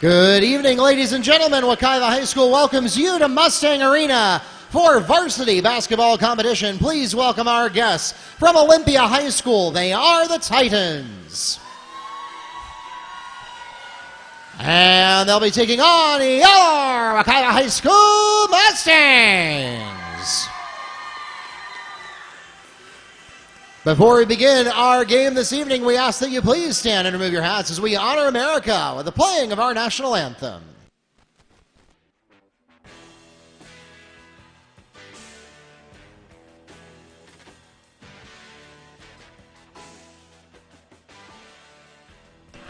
Good evening, ladies and gentlemen. Wekiva High School welcomes you to Mustang Arena for varsity basketball competition. Please welcome our guests from Olympia High School. They are the Titans. And they'll be taking on your Wekiva High School Mustangs. Before we begin our game this evening, we ask that you please stand and remove your hats as we honor America with the playing of our national anthem.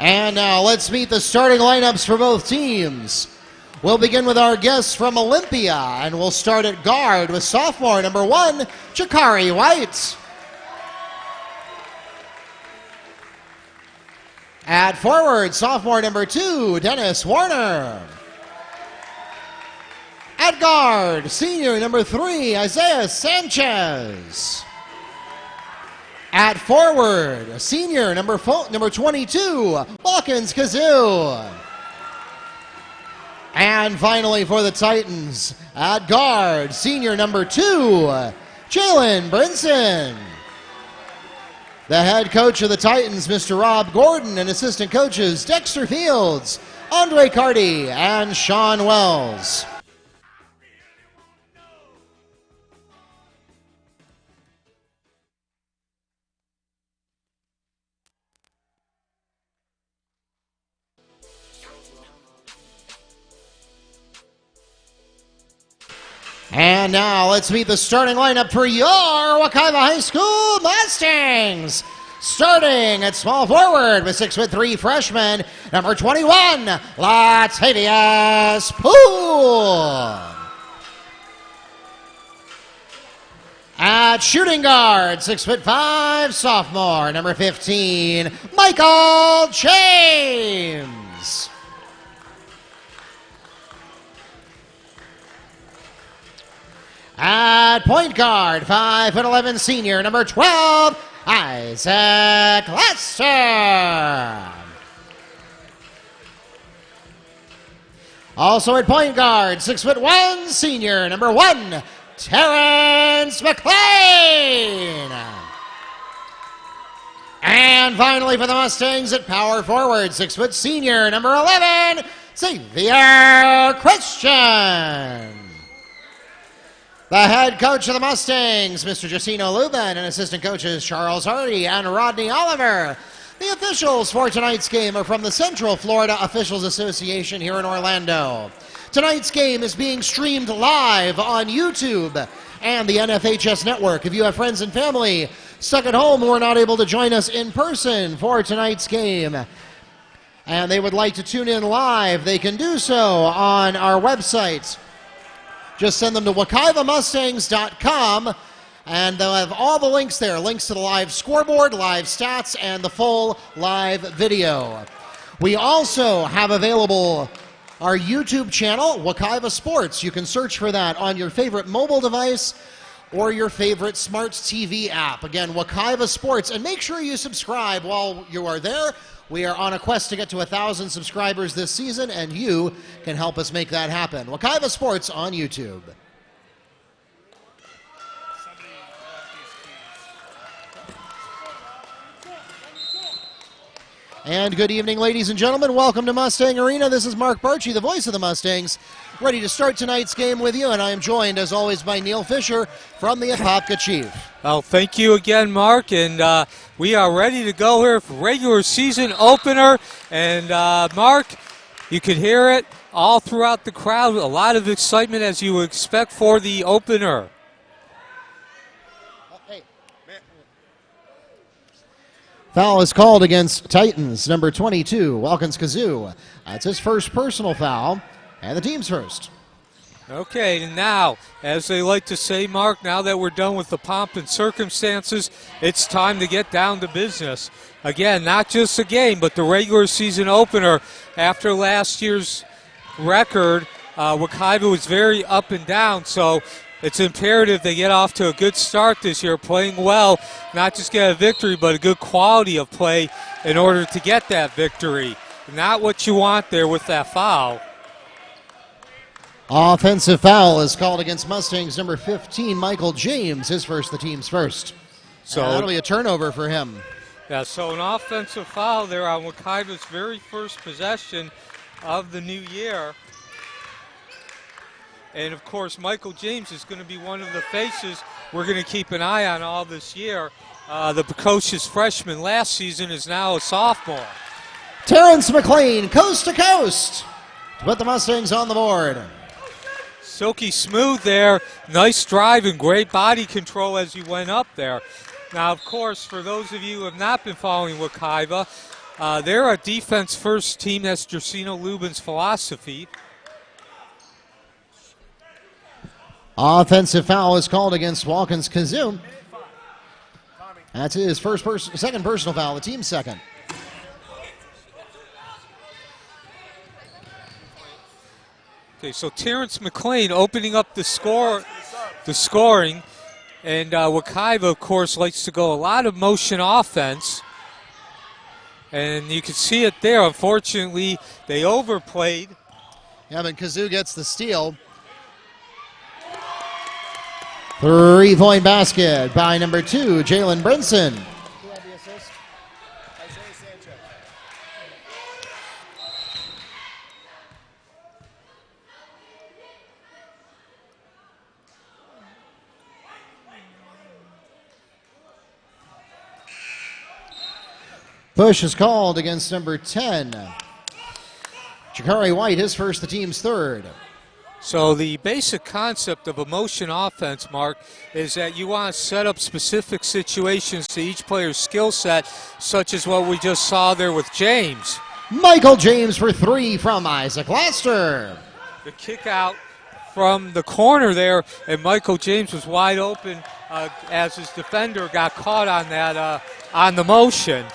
And now let's meet the starting lineups for both teams. We'll begin with our guests from Olympia, and we'll start at guard with sophomore number 1, Jakari White. At forward, sophomore number 2, Dennis Warner. At guard, senior number 3, Isaiah Sanchez. At forward, senior number 22, Balkans Kazoo. And finally for the Titans, at guard, senior number 2, Jalen Brinson. The head coach of the Titans, Mr. Rob Gordon, and assistant coaches Dexter Fields, Andre Carty, and Sean Wells. And now let's meet the starting lineup for your Wekiva High School Mustangs. Starting at small forward with 6'3" freshman, number 21, Latavius Poole. At shooting guard, 6'5", sophomore, number 15, Michael James. At point guard, 5'11", senior, number 12, Isaac Lester. Also at point guard, 6'1", senior, number 1, Terrence McLean. And finally for the Mustangs at power forward, 6' senior, number 11, Xavier Christian. The head coach of the Mustangs, Mr. Jacino Lubin, and assistant coaches Charles Hardy and Rodney Oliver. The officials for tonight's game are from the Central Florida Officials Association here in Orlando. Tonight's game is being streamed live on YouTube and the NFHS network. If you have friends and family stuck at home who are not able to join us in person for tonight's game, and they would like to tune in live, they can do so on our website. Just send them to WekivaMustangs.com, and they'll have all the links there. Links to the live scoreboard, live stats, and the full live video. We also have available our YouTube channel, Wekiva Sports. You can search for that on your favorite mobile device or your favorite smart TV app. Again, Wekiva Sports. And make sure you subscribe while you are there. We are on a quest to get to 1,000 subscribers this season, and you can help us make that happen. Wekiva Sports on YouTube. And good evening, ladies and gentlemen. Welcome to Mustang Arena. This is Mark Barchi, the voice of the Mustangs, ready to start tonight's game with you, and I am joined, as always, by Neil Fisher from the Apopka Chief. Well, thank you again, Mark, and we are ready to go here for regular season opener. And Mark, you could hear it all throughout the crowd. A lot of excitement, as you would expect, for the opener. Foul is called against Titans, number 22, Walkins Kazoo. That's his first personal foul, and the team's first. Okay, and now, as they like to say, Mark, now that we're done with the pomp and circumstances, it's time to get down to business. Again, not just a game, but the regular season opener. After last year's record, Wekiva was very up and down, so it's imperative they get off to a good start this year, playing well, not just get a victory, but a good quality of play in order to get that victory. Not what you want there with that foul. Offensive foul is called against Mustangs number 15, Michael James. His first, the team's first. So that'll be a turnover for him. Yeah, so an offensive foul there on Wekiva's very first possession of the new year. And, of course, Michael James is going to be one of the faces we're going to keep an eye on all this year. The precocious freshman last season is now a sophomore. Terrence McLean, coast to coast, to put the Mustangs on the board. Silky smooth there. Nice drive and great body control as he went up there. Now, of course, for those of you who have not been following Wekiva, they're a defense-first team. That's Gersino Lubin's philosophy. Offensive foul is called against Watkins Kazoo. That's his second personal foul, the team's second. Okay, so Terrence McLean opening up the scoring. And Wekiva, of course, likes to go a lot of motion offense. And you can see it there. Unfortunately, they overplayed. Yeah, but Kazoo gets the steal. 3-point basket by number 2, Jalen Brinson. Who had the assist? Isaiah Sanchez. Push is called against number 10. Jakari White, his first, the team's third. So the basic concept of a motion offense, Mark, is that you want to set up specific situations to each player's skill set, such as what we just saw there with James. Michael James for 3 from Isaac Laster. The kick out from the corner there, and Michael James was wide open as his defender got caught on that on the motion.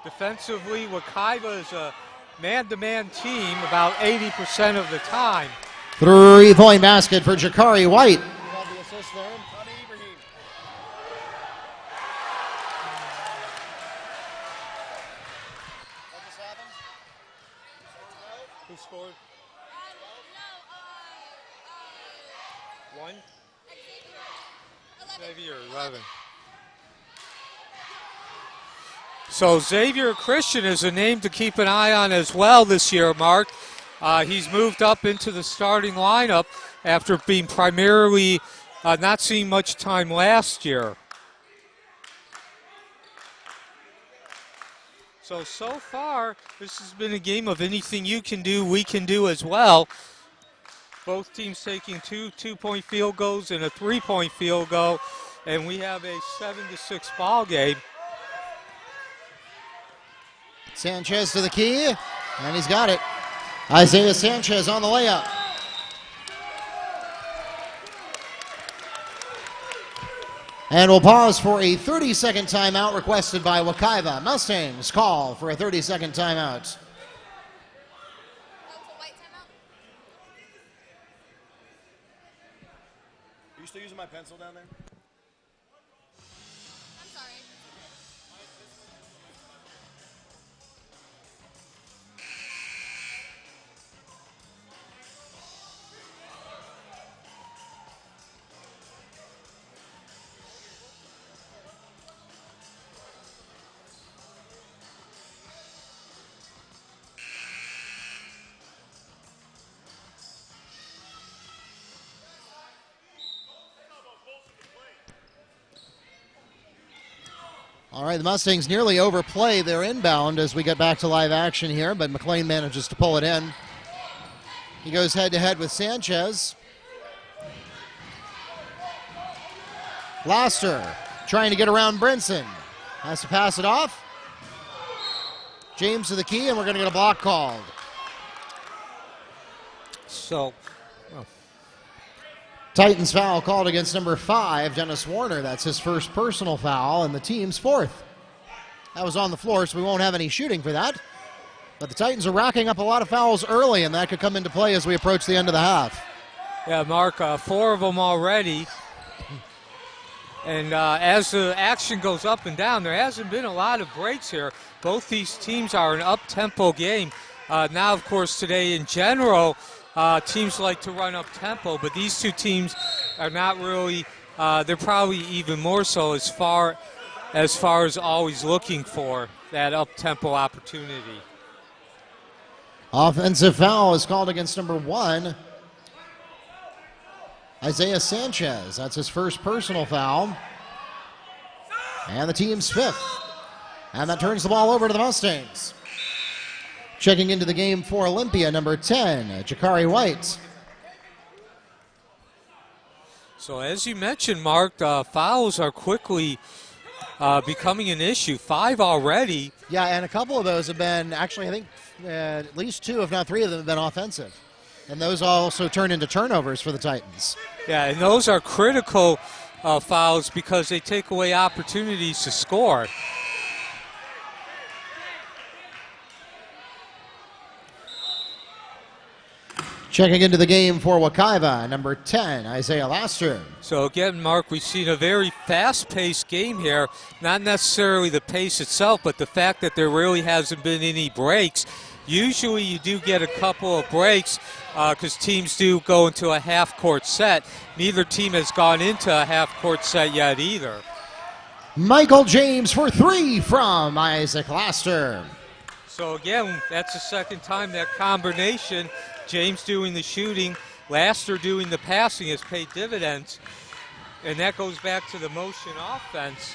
Defensively, Wekiva is a man-to-man team about 80% of the time. 3-point basket for Jakari White. The assist there. Who scored? 1? Xavier, 11. So Xavier Christian is a name to keep an eye on as well this year, Mark. He's moved up into the starting lineup after being primarily not seeing much time last year. So far, this has been a game of anything you can do, we can do as well. Both teams taking two-point field goals and a 3-point field goal, and we have a 7-6 ball game. Sanchez to the key, and he's got it. Isaiah Sanchez on the layup. And we'll pause for a 30-second timeout requested by Wekiva. Mustangs call for a 30-second timeout. Are you still using my pencil down there? I'm sorry. All right, the Mustangs nearly overplay their inbound as we get back to live action here, but McLean manages to pull it in. He goes head-to-head with Sanchez. Laster trying to get around Brinson. Has to pass it off. James to the key, and we're going to get a block called. So, Titans foul called against number 5, Dennis Warner. That's his first personal foul and the team's fourth. That was on the floor, so we won't have any shooting for that. But the Titans are racking up a lot of fouls early, and that could come into play as we approach the end of the half. yeah, Mark, 4 of them already. And as the action goes up and down, there hasn't been a lot of breaks here. Both these teams are an up-tempo game. Now, of course, today in general, teams like to run up-tempo, but these two teams are not really, they're probably even more so as far as always looking for that up-tempo opportunity. Offensive foul is called against number 1, Isaiah Sanchez. That's his first personal foul. And the team's 5th. And that turns the ball over to the Mustangs. Checking into the game for Olympia, number 10, Jakari White. So as you mentioned, Mark, fouls are quickly becoming an issue. 5 already. Yeah, and a couple of those have been, actually, I think at least 2, if not 3 of them have been offensive. And those also turn into turnovers for the Titans. Yeah, and those are critical fouls because they take away opportunities to score. Checking into the game for Wekiva, number 10, Isaiah Laster. So again, Mark, we've seen a very fast-paced game here. Not necessarily the pace itself, but the fact that there really hasn't been any breaks. Usually you do get a couple of breaks because teams do go into a half-court set. Neither team has gone into a half-court set yet either. Michael James for 3 from Isaac Laster. So again, that's the second time that combination, James doing the shooting, Laster doing the passing, has paid dividends. And that goes back to the motion offense.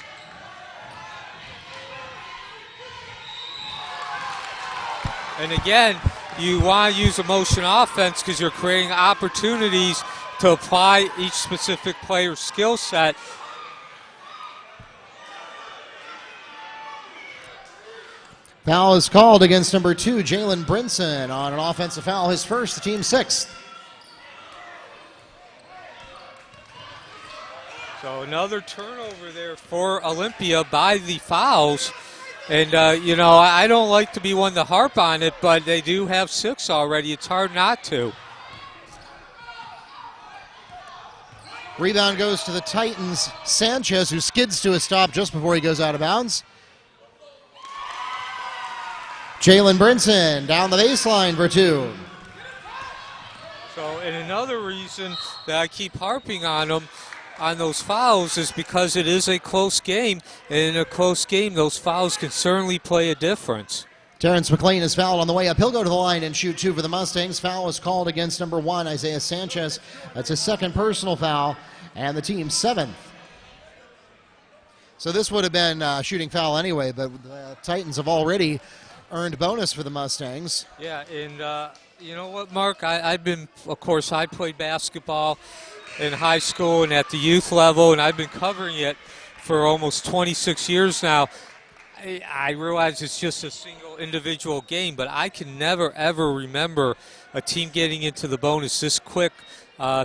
And again, you want to use a motion offense because you're creating opportunities to apply each specific player's skill set. Foul is called against number 2, Jalen Brinson, on an offensive foul, his first, the team's 6th. So another turnover there for Olympia by the fouls. And, you know, I don't like to be one to harp on it, but they do have 6 already. It's hard not to. Rebound goes to the Titans. Sanchez, who skids to a stop just before he goes out of bounds. Jalen Brinson down the baseline for 2. So, and another reason that I keep harping on them, on those fouls, is because it is a close game. And in a close game, those fouls can certainly play a difference. Terrence McLean is fouled on the way up. He'll go to the line and shoot 2 for the Mustangs. Foul is called against number 1, Isaiah Sanchez. That's his second personal foul, and the team's 7th. So this would have been a shooting foul anyway, but the Titans have already earned bonus for the Mustangs. Yeah, and you know what, Mark? I've been, of course, I played basketball in high school and at the youth level, and I've been covering it for almost 26 years now. I realize it's just a single individual game, but I can never, ever remember a team getting into the bonus this quick,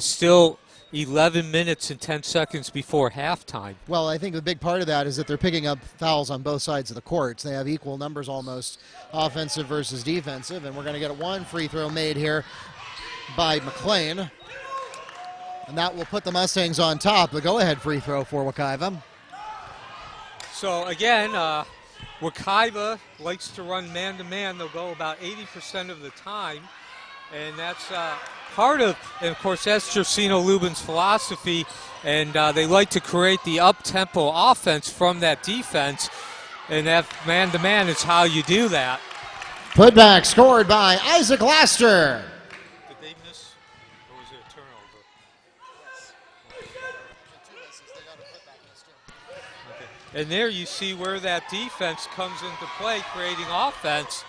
still 11 minutes and 10 seconds before halftime. Well, I think the big part of that is that they're picking up fouls on both sides of the court. They have equal numbers almost, offensive versus defensive, and we're going to get 1 free throw made here by McLean. And that will put the Mustangs on top. The go-ahead free throw for Wekiva. So, again, Wekiva likes to run man-to-man. They'll go about 80% of the time. And that's part of, and of course, that's Gersino Lubin's philosophy. And they like to create the up-tempo offense from that defense. And that man-to-man is how you do that. Putback scored by Isaac Laster. Did they miss, or was it a turnover? Okay. And there you see where that defense comes into play, creating offense.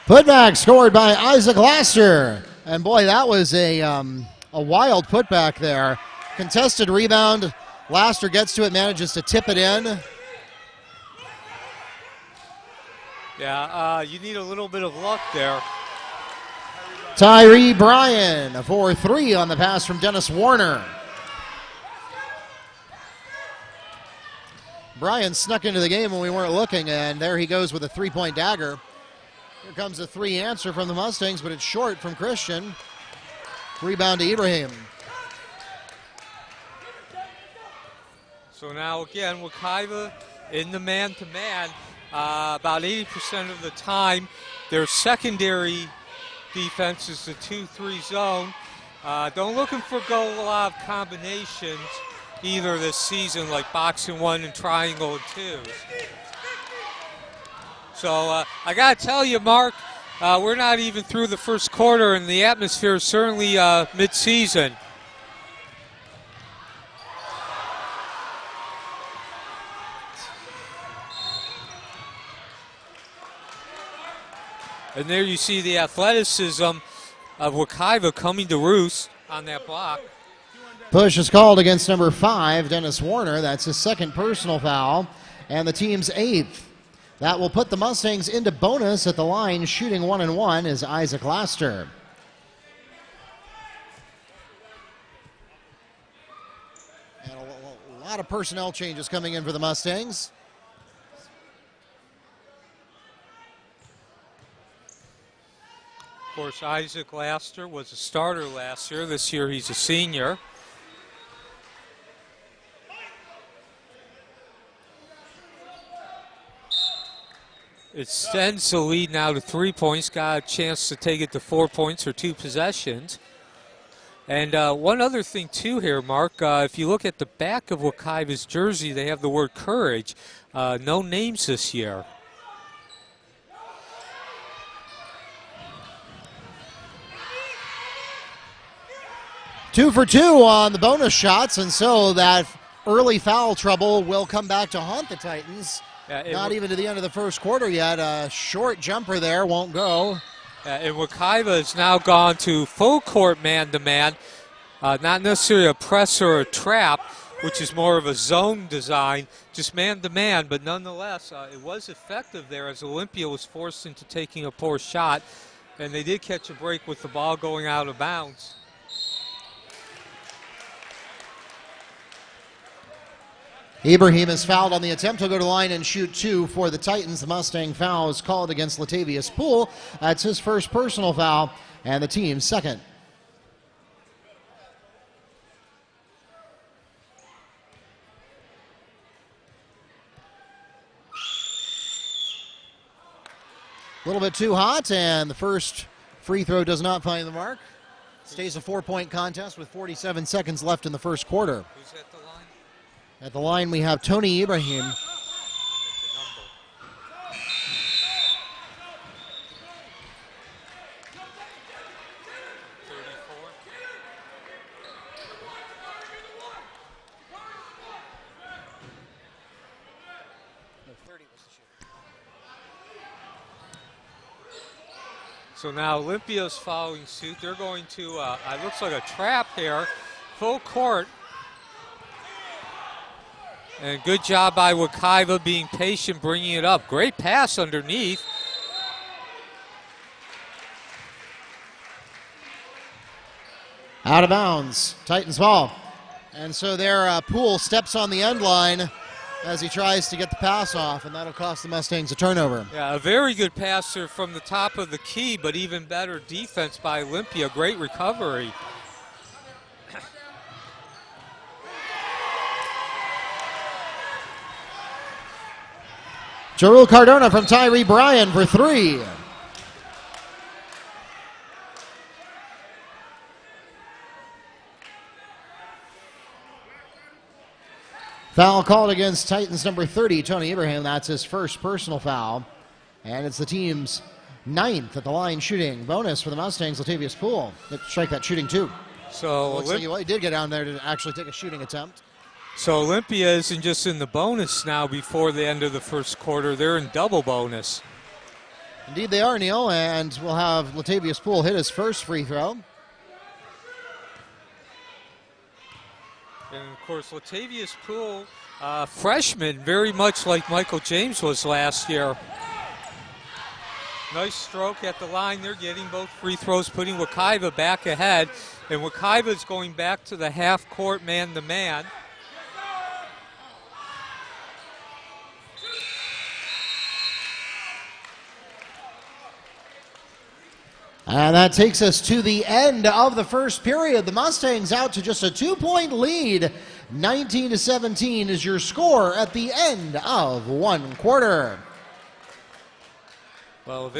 Putback scored by Isaac Laster. And boy, that was a wild putback there. Contested rebound. Laster gets to it, manages to tip it in. Yeah, you need a little bit of luck there. Tyree Bryan for 3 on the pass from Dennis Warner. Brian snuck into the game when we weren't looking, and there he goes with a three-point dagger. Here comes a three answer from the Mustangs, but it's short from Christian. Rebound to Ibrahim. So now again, Wekiva in the man-to-man. About 80% of the time, their secondary defense is the 2-3 zone. Don't looking for a lot of combinations either this season, like box and one and triangle and twos. So I got to tell you, Mark, we're not even through the first quarter, and the atmosphere is certainly mid-season. And there you see the athleticism of Wekiva coming to roost on that block. Push is called against number 5, Dennis Warner. That's his second personal foul, and the team's 8th. That will put the Mustangs into bonus. At the line, shooting 1-1 is Isaac Laster. And a lot of personnel changes coming in for the Mustangs. Of course, Isaac Laster was a starter last year. This year he's a senior. It extends the lead now to 3 points. Got a chance to take it to 4 points or 2 possessions. And one other thing, too, here, Mark. If you look at the back of Wekiva's jersey, they have the word courage. No names this year. Two for two on the bonus shots, and so that early foul trouble will come back to haunt the Titans. Not even to the end of the first quarter yet. A short jumper there won't go. And Wekiva has now gone to full court man-to-man. Not necessarily a press or a trap, which is more of a zone design, just man-to-man, but nonetheless, it was effective there as Olympia was forced into taking a poor shot, and they did catch a break with the ball going out of bounds. Ibrahim is fouled on the attempt. He'll go to the line and shoot 2 for the Titans. The Mustang foul is called against Latavius Poole. That's his first personal foul, and the team's second. A little bit too hot, and the first free throw does not find the mark. Stays a 4-point contest with 47 seconds left in the first quarter. Who's at the line? At the line, we have Tony Ibrahim. So now Olympia's following suit. They're going to, it looks like a trap here, full court. And good job by Wekiva being patient, bringing it up. Great pass underneath. Out of bounds. Titans ball. And so there, Poole steps on the end line as he tries to get the pass off, and that'll cost the Mustangs a turnover. Yeah, a very good passer from the top of the key, but even better defense by Olympia. Great recovery. Jarul Cardona from Tyree Bryan for 3. Foul called against Titans number 30, Tony Ibrahim. That's his first personal foul. And it's the team's 9th at the line shooting. Bonus for the Mustangs, Latavius Poole. Strike that shooting 2. So looks like he did get down there to actually take a shooting attempt. So Olympia isn't just in the bonus now before the end of the first quarter. They're in double bonus. Indeed they are, Neil, and we'll have Latavius Poole hit his first free throw. And, of course, Latavius Poole, freshman, very much like Michael James was last year. Nice stroke at the line. They're getting both free throws, putting Wekiva back ahead. And Wekiva's going back to the half-court man-to-man. And that takes us to the end of the first period. The Mustangs out to just a 2-point lead. 19-17 is your score at the end of one quarter. Well,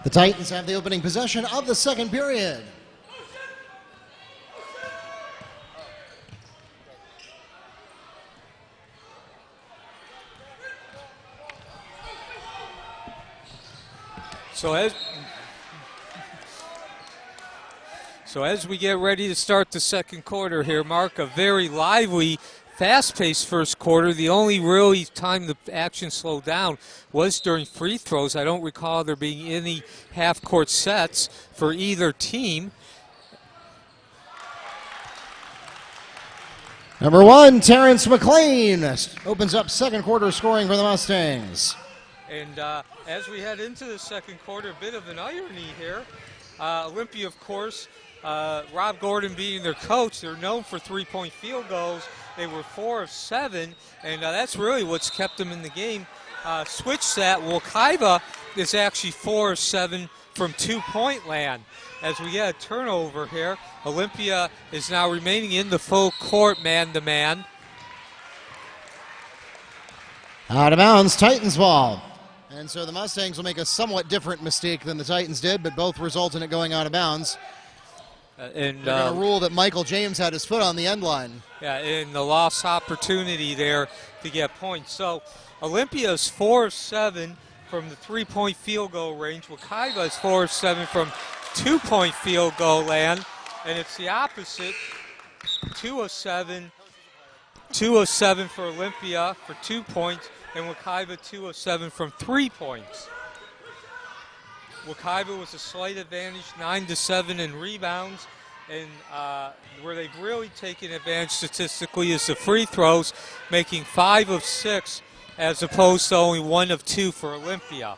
The Titans have the opening possession of the second period. So as we get ready to start the second quarter here, Mark, a very lively, fast-paced first quarter. The only really time the action slowed down was during free throws. I don't recall there being any half-court sets for either team. Number 1, Terrence McLean opens up second quarter scoring for the Mustangs. And as we head into the second quarter, a bit of an irony here. Olympia, of course, Rob Gordon being their coach, they're known for three-point field goals. They were 4 of 7, and that's really what's kept them in the game. Switch that, Wekiva is actually 4 of 7 from two-point land. As we get a turnover here, Olympia is now remaining in the full court man-to-man. Out of bounds, Titans ball. And so the Mustangs will make a somewhat different mistake than the Titans did, but both result in it going out of bounds. And they're going to rule that Michael James had his foot on the end line. Yeah, and the lost opportunity there to get points. So Olympia is 4 of 7 from the three-point field goal range. Wekiva is 4 of 7 from two-point field goal land. And it's the opposite. 2 of 7 for Olympia for 2 points, and Wekiva 2 of 7 from 3 points. Wekiva was a slight advantage, 9-7 in rebounds, and where they've really taken advantage statistically is the free throws, making 5 of 6 as opposed to only 1 of 2 for Olympia.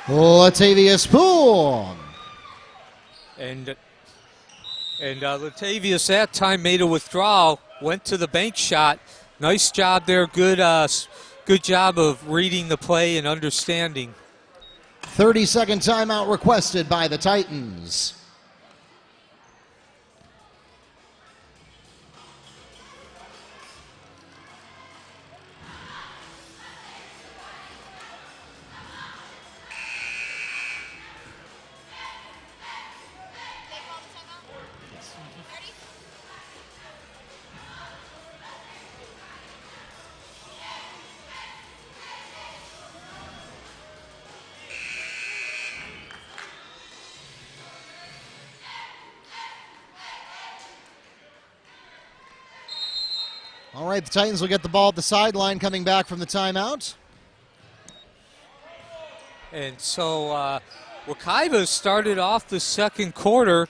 Latavius Poole. And Latavius that time made a withdrawal, went to the bank shot. Nice job there. Good job of reading the play and understanding. 30-second timeout requested by the Titans. All right, the Titans will get the ball at the sideline coming back from the timeout. And so Wekiva started off the second quarter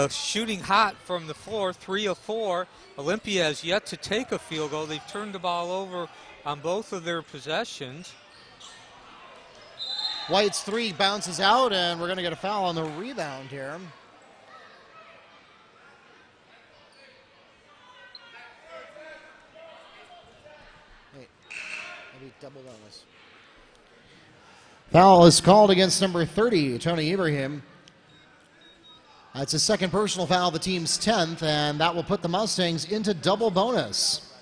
shooting hot from the floor, 3 of 4. Olympia has yet to take a field goal. They've turned the ball over on both of their possessions. White's three bounces out, and we're going to get a foul on the rebound here. Foul is called against number 30, Tony Ibrahim. That's his second personal foul, the team's 10th, and that will put the Mustangs into double bonus.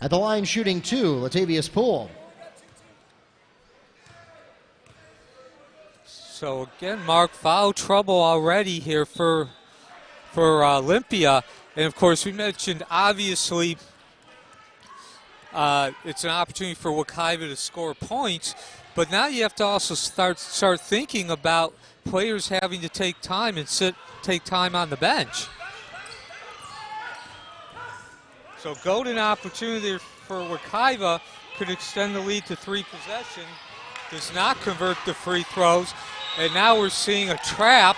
At the line shooting 2, Latavius Poole. So again, Mark, foul trouble already here for Olympia. And of course, we mentioned obviously it's an opportunity for Wekiva to score points, but now you have to also start thinking about players having to take time and take time on the bench. So golden opportunity for Wekiva, could extend the lead to 3 possessions. Does not convert the free throws, and now we're seeing a trap.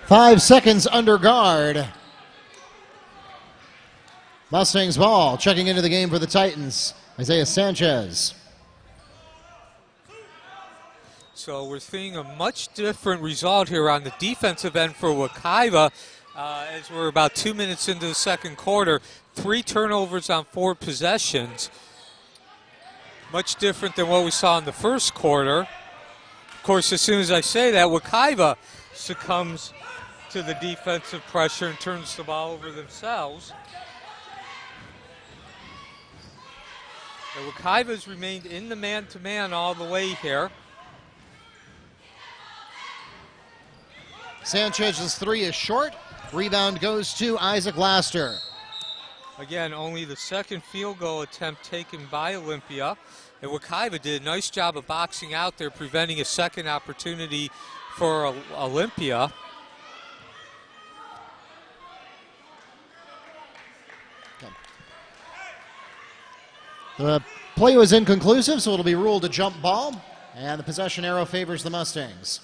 Five seconds under guard. Mustangs ball. Checking into the game for the Titans, Isaiah Sanchez. So we're seeing a much different result here on the defensive end for Wekiva as we're about 2 minutes into the second quarter. 3 turnovers on 4 possessions. Much different than what we saw in the first quarter. Of course, as soon as I say that, Wekiva succumbs to the defensive pressure and turns the ball over themselves. And Wekiva has remained in the man-to-man all the way here. Sanchez's 3 is short. Rebound goes to Isaac Laster. Again, only the second field goal attempt taken by Olympia. And Wekiva did a nice job of boxing out there, preventing a second opportunity for Olympia. The play was inconclusive, so it'll be ruled a jump ball, and the possession arrow favors the Mustangs.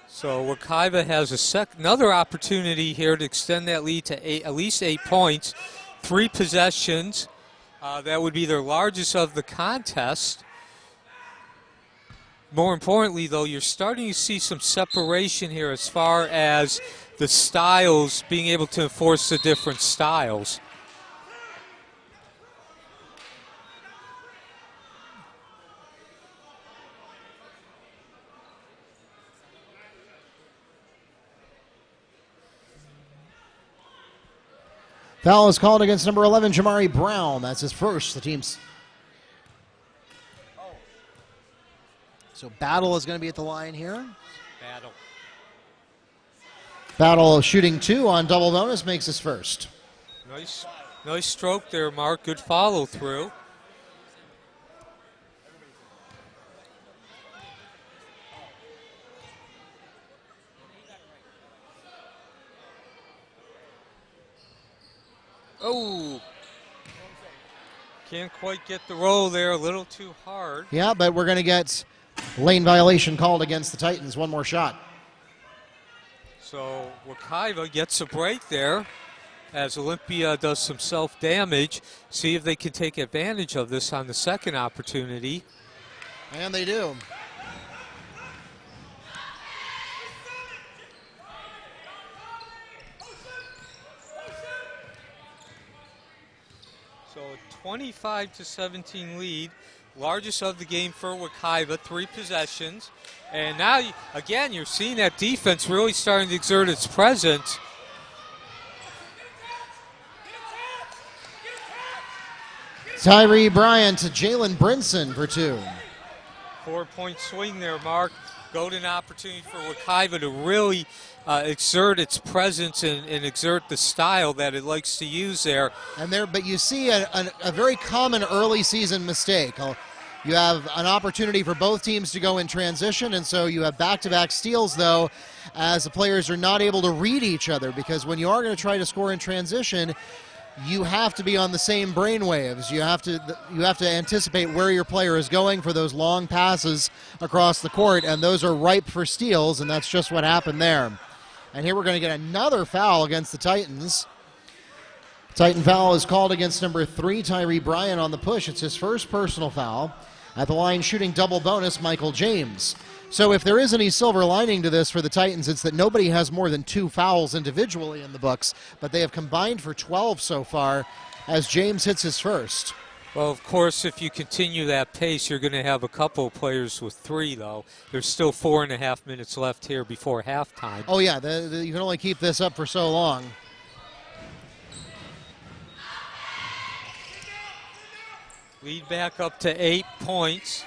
So Wekiva has another opportunity here to extend that lead to at least 8 points. 3 possessions. That would be their largest of the contest. More importantly, though, you're starting to see some separation here as far as the styles, being able to enforce the different styles. Foul is called against number 11, Jamari Brown. That's his first. The team's. So Battle is going to be at the line here. Battle shooting 2 on double bonus makes his first. Nice stroke there, Mark. Good follow through. Oh, can't quite get the roll there, a little too hard. Yeah, but we're going to get lane violation called against the Titans. One more shot. So Wekiva gets a break there as Olympia does some self-damage. See if they can take advantage of this on the second opportunity. And they do. So a 25-17 lead, largest of the game for Wekiva, 3 possessions. And now, again, you're seeing that defense really starting to exert its presence. Tyree Bryant to Jalen Brinson for 2. 4-point swing there, Mark. Golden opportunity for Wekiva to really exert its presence and exert the style that it likes to use there. But you see a very common early season mistake. You have an opportunity for both teams to go in transition, and so you have back-to-back steals, though, as the players are not able to read each other, because when you are going to try to score in transition, you have to be on the same brainwaves. You have to anticipate where your player is going for those long passes across the court, and those are ripe for steals, and that's just what happened there. And here we're going to get another foul against the Titans. Titan foul is called against number 3, Tyree Bryant, on the push. It's his first personal foul. At the line shooting double bonus, Michael James. So if there is any silver lining to this for the Titans, it's that nobody has more than 2 fouls individually in the books, but they have combined for 12 so far as James hits his first. Well, of course, if you continue that pace, you're going to have a couple of players with 3, though. There's still 4.5 minutes left here before halftime. Oh, yeah, you can only keep this up for so long. Lead back up to 8 points.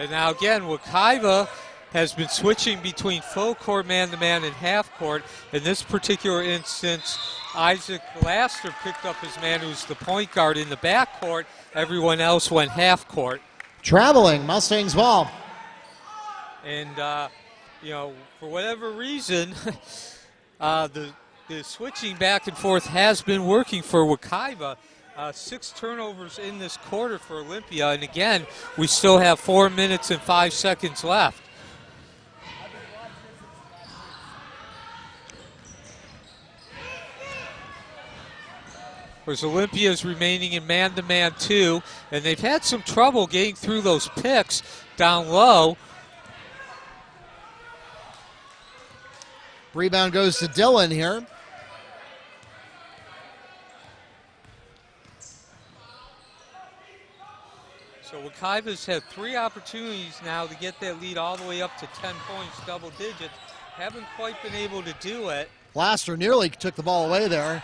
And now again, Wekiva has been switching between full court man-to-man and half court. In this particular instance, Isaac Laster picked up his man who's the point guard in the back court. Everyone else went half court. Traveling, Mustangs ball. And, for whatever reason, the switching back and forth has been working for Wekiva. 6 turnovers in this quarter for Olympia. And again, we still have 4 minutes and 5 seconds left. Whereas Olympia's remaining in man-to-man 2, and they've had some trouble getting through those picks down low. Rebound goes to Dillon here. So Wekiva's had 3 opportunities now to get that lead all the way up to 10 points, double digits. Haven't quite been able to do it. Laster nearly took the ball away there.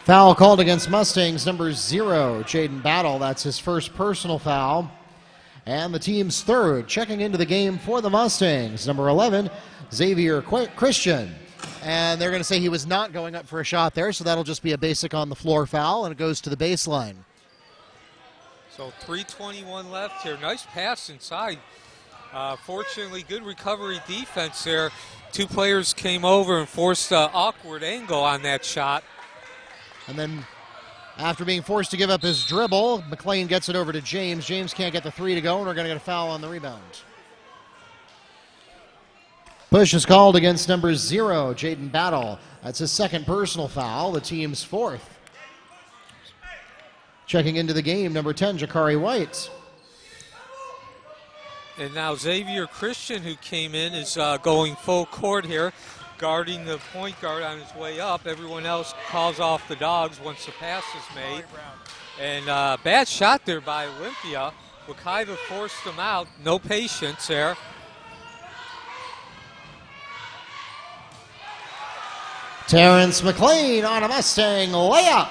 Foul called against Mustangs, number 0, Jaden Battle. That's his first personal foul. And the team's third, checking into the game for the Mustangs, number 11, Xavier Christian. And they're going to say he was not going up for a shot there, so that'll just be a basic on-the-floor foul, and it goes to the baseline. So 3:21 left here. Nice pass inside. Fortunately, good recovery defense there. 2 players came over and forced an awkward angle on that shot. And then after being forced to give up his dribble, McLean gets it over to James. James can't get the 3 to go, and we're going to get a foul on the rebound. Push is called against number 0, Jaden Battle. That's his second personal foul, the team's 4th. Checking into the game, number 10, Jakari White. And now Xavier Christian, who came in, is going full court here, guarding the point guard on his way up. Everyone else calls off the dogs once the pass is made. And bad shot there by Olympia. Wekiva forced them out. No patience there. Terrence McLean on a Mustang layup.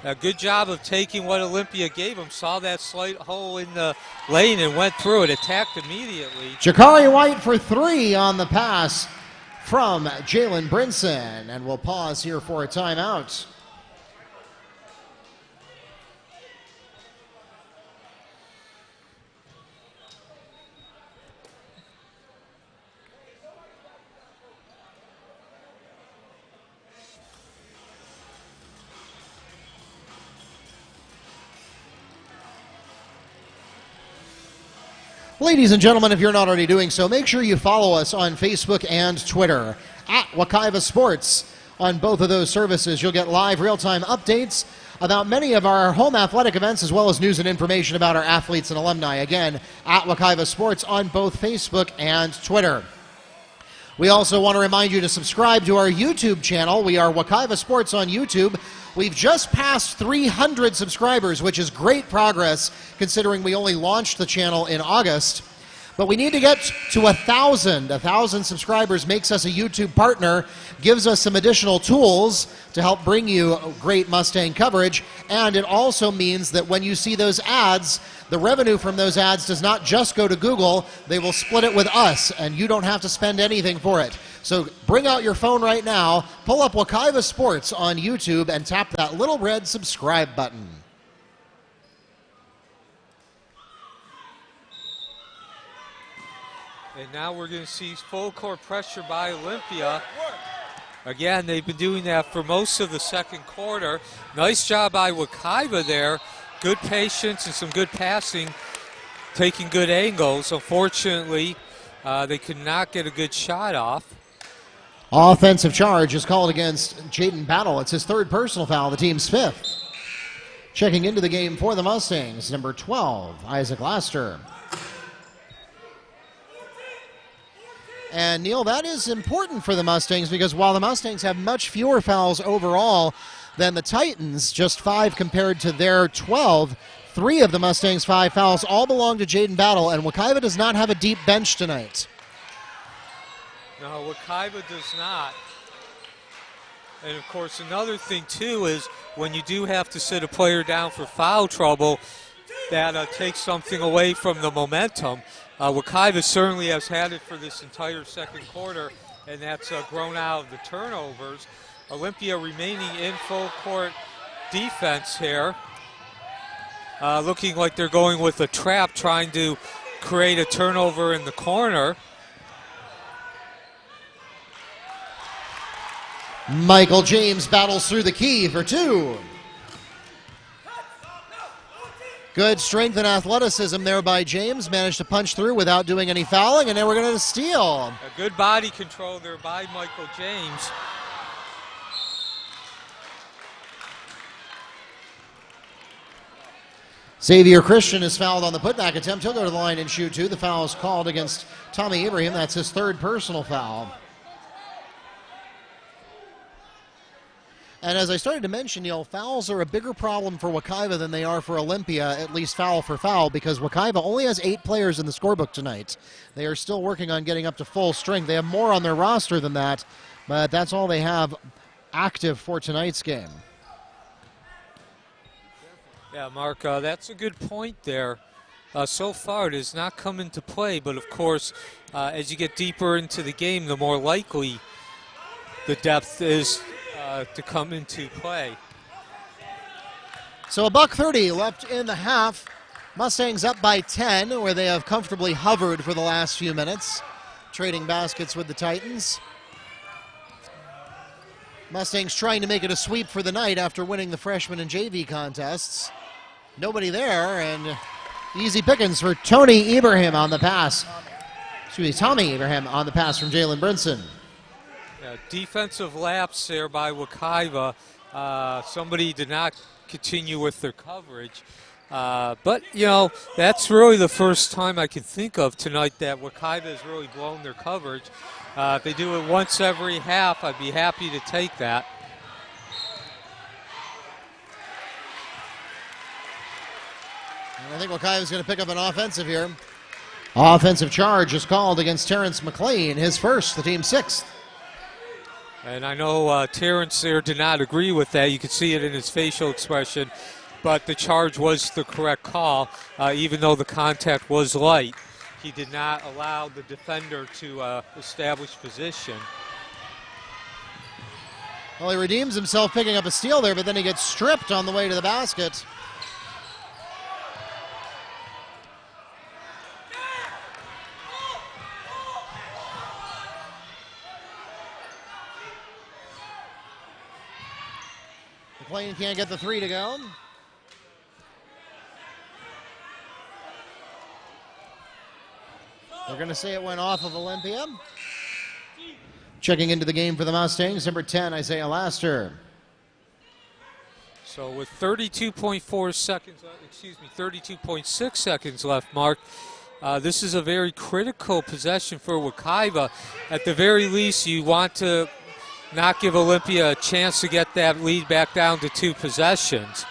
A good job of taking what Olympia gave him. Saw that slight hole in the lane and went through it. Attacked immediately. Jakari White for 3 on the pass from Jalen Brinson. And we'll pause here for a timeout. Ladies and gentlemen, if you're not already doing so, make sure you follow us on Facebook and Twitter at Wekiva Sports. On both of those services, you'll get live real-time updates about many of our home athletic events, as well as news and information about our athletes and alumni. Again, at Wekiva Sports on both Facebook and Twitter. We also want to remind you to subscribe to our YouTube channel. We are Wekiva Sports on YouTube. We've just passed 300 subscribers, which is great progress considering we only launched the channel in August. But we need to get to 1,000. 1,000 subscribers makes us a YouTube partner, gives us some additional tools to help bring you great Mustang coverage, and it also means that when you see those ads, the revenue from those ads does not just go to Google, they will split it with us, and you don't have to spend anything for it. So bring out your phone right now, pull up Wekiva Sports on YouTube, and tap that little red subscribe button. And now we're going to see full court pressure by Olympia. Again, they've been doing that for most of the second quarter. Nice job by Wekiva there. Good patience and some good passing, taking good angles. Unfortunately, they could not get a good shot off. Offensive charge is called against Jaden Battle. It's his third personal foul, the team's fifth. Checking into the game for the Mustangs, number 12, Isaac Laster. And Neil, that is important for the Mustangs because while the Mustangs have much fewer fouls overall than the Titans, just 5 compared to their 12, 3 of the Mustangs' 5 fouls all belong to Jaden Battle, and Wekiva does not have a deep bench tonight. No, Wekiva does not. And, of course, another thing, too, is when you do have to sit a player down for foul trouble, that takes something away from the momentum. Wekiva certainly has had it for this entire second quarter, and that's grown out of the turnovers. Olympia remaining in full court defense here. Looking like they're going with a trap, trying to create a turnover in the corner. Michael James battles through the key for 2. Good strength and athleticism there by James. Managed to punch through without doing any fouling, and then we're going to steal. A good body control there by Michael James. Xavier Christian is fouled on the putback attempt. He'll go to the line and shoot 2. The foul is called against Tommy Ibrahim. That's his third personal foul. And as I started to mention, Neil, fouls are a bigger problem for Wekiva than they are for Olympia, at least foul for foul, because Wekiva only has 8 players in the scorebook tonight. They are still working on getting up to full strength. They have more on their roster than that, but that's all they have active for tonight's game. Yeah, Mark, that's a good point there. So far, it has not come into play, but of course, as you get deeper into the game, the more likely the depth is to come into play. So $1:30 left in the half. Mustangs up by 10, where they have comfortably hovered for the last few minutes, trading baskets with the Titans. Mustangs trying to make it a sweep for the night after winning the freshman and JV contests. Nobody there, and easy pickings for Tommy Ibrahim on the pass from Jalen Brinson. Defensive lapse there by Wekiva. Somebody did not continue with their coverage. But, you know, that's really the first time I can think of tonight that Wekiva has really blown their coverage. If they do it once every half, I'd be happy to take that. And I think Wekiva is going to pick up an offensive here. Offensive charge is called against Terrence McLean, his first, the team's 6th. And I know Terrence there did not agree with that. You could see it in his facial expression. But the charge was the correct call, even though the contact was light. He did not allow the defender to establish position. Well, he redeems himself picking up a steal there, but then he gets stripped on the way to the basket. McLean can't get the 3 to go. They're going to say it went off of Olympia. Checking into the game for the Mustangs, number 10, Isaiah Laster. So with 32.4 seconds, 32.6 seconds left, Mark, this is a very critical possession for Wekiva. At the very least, you want to not give Olympia a chance to get that lead back down to 2 possessions.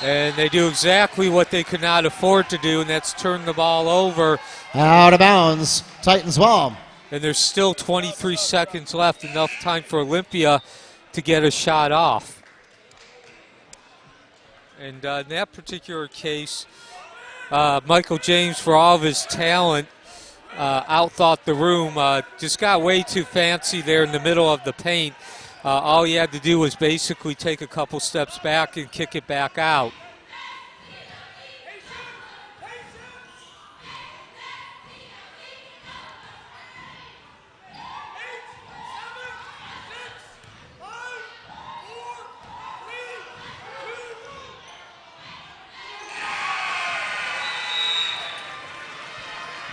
And they do exactly what they could not afford to do, and that's turn the ball over. Out of bounds, Titans ball. And there's still 23 seconds left, enough time for Olympia to get a shot off. And in that particular case, Michael James, for all of his talent, outthought the room, just got way too fancy there in the middle of the paint. All he had to do was basically take a couple steps back and kick it back out.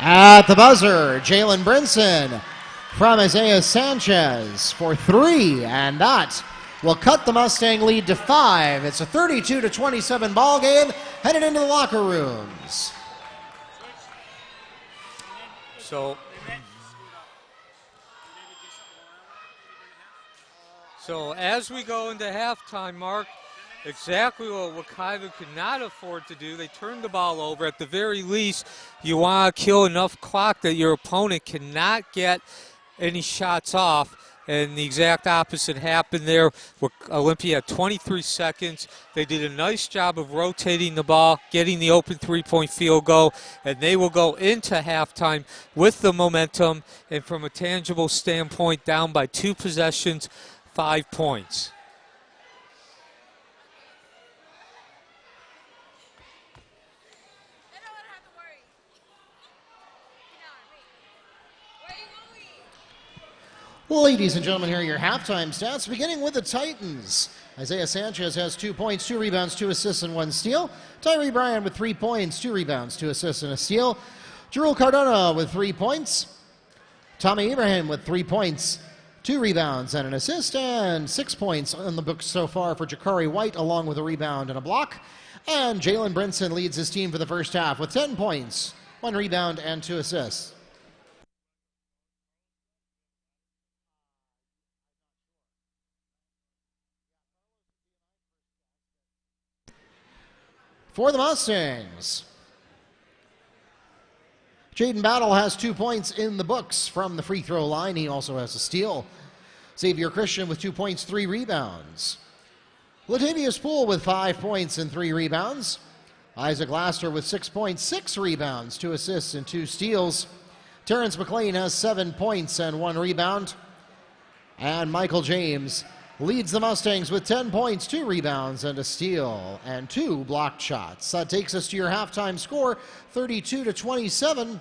At the buzzer, Jalen Brinson from Isaiah Sanchez for 3, and that will cut the Mustang lead to 5. It's a 32-27 ball game, headed into the locker rooms. So as we go into halftime, Mark, exactly what Wekiva could not afford to do. They turned the ball over. At the very least, you want to kill enough clock that your opponent cannot get any shots off. And the exact opposite happened there. Olympia had 23 seconds. They did a nice job of rotating the ball, getting the open three-point field goal, and they will go into halftime with the momentum and from a tangible standpoint down by 2 possessions, 5 points. Ladies and gentlemen, here are your halftime stats, beginning with the Titans. Isaiah Sanchez has 2 points, 2 rebounds, 2 assists, and 1 steal. Tyree Bryan with 3 points, 2 rebounds, 2 assists, and a steal. Jerul Cardona with 3 points. Tommy Ibrahim with 3 points, 2 rebounds, and an assist, and 6 points on the books so far for Jakari White, along with a rebound and a block. And Jalen Brinson leads his team for the first half with 10 points, 1 rebound, and 2 assists. For the Mustangs, Jaden Battle has 2 points in the books from the free throw line. He also has a steal. Xavier Christian with 2 points, 3 rebounds. Latavius Poole with 5 points and 3 rebounds. Isaac Laster with 6 points, 6 rebounds, 2 assists, and 2 steals. Terrence McLean has 7 points and 1 rebound. And Michael James leads the Mustangs with 10 points, 2 rebounds, and a steal, and 2 blocked shots. That takes us to your halftime score, 32-27.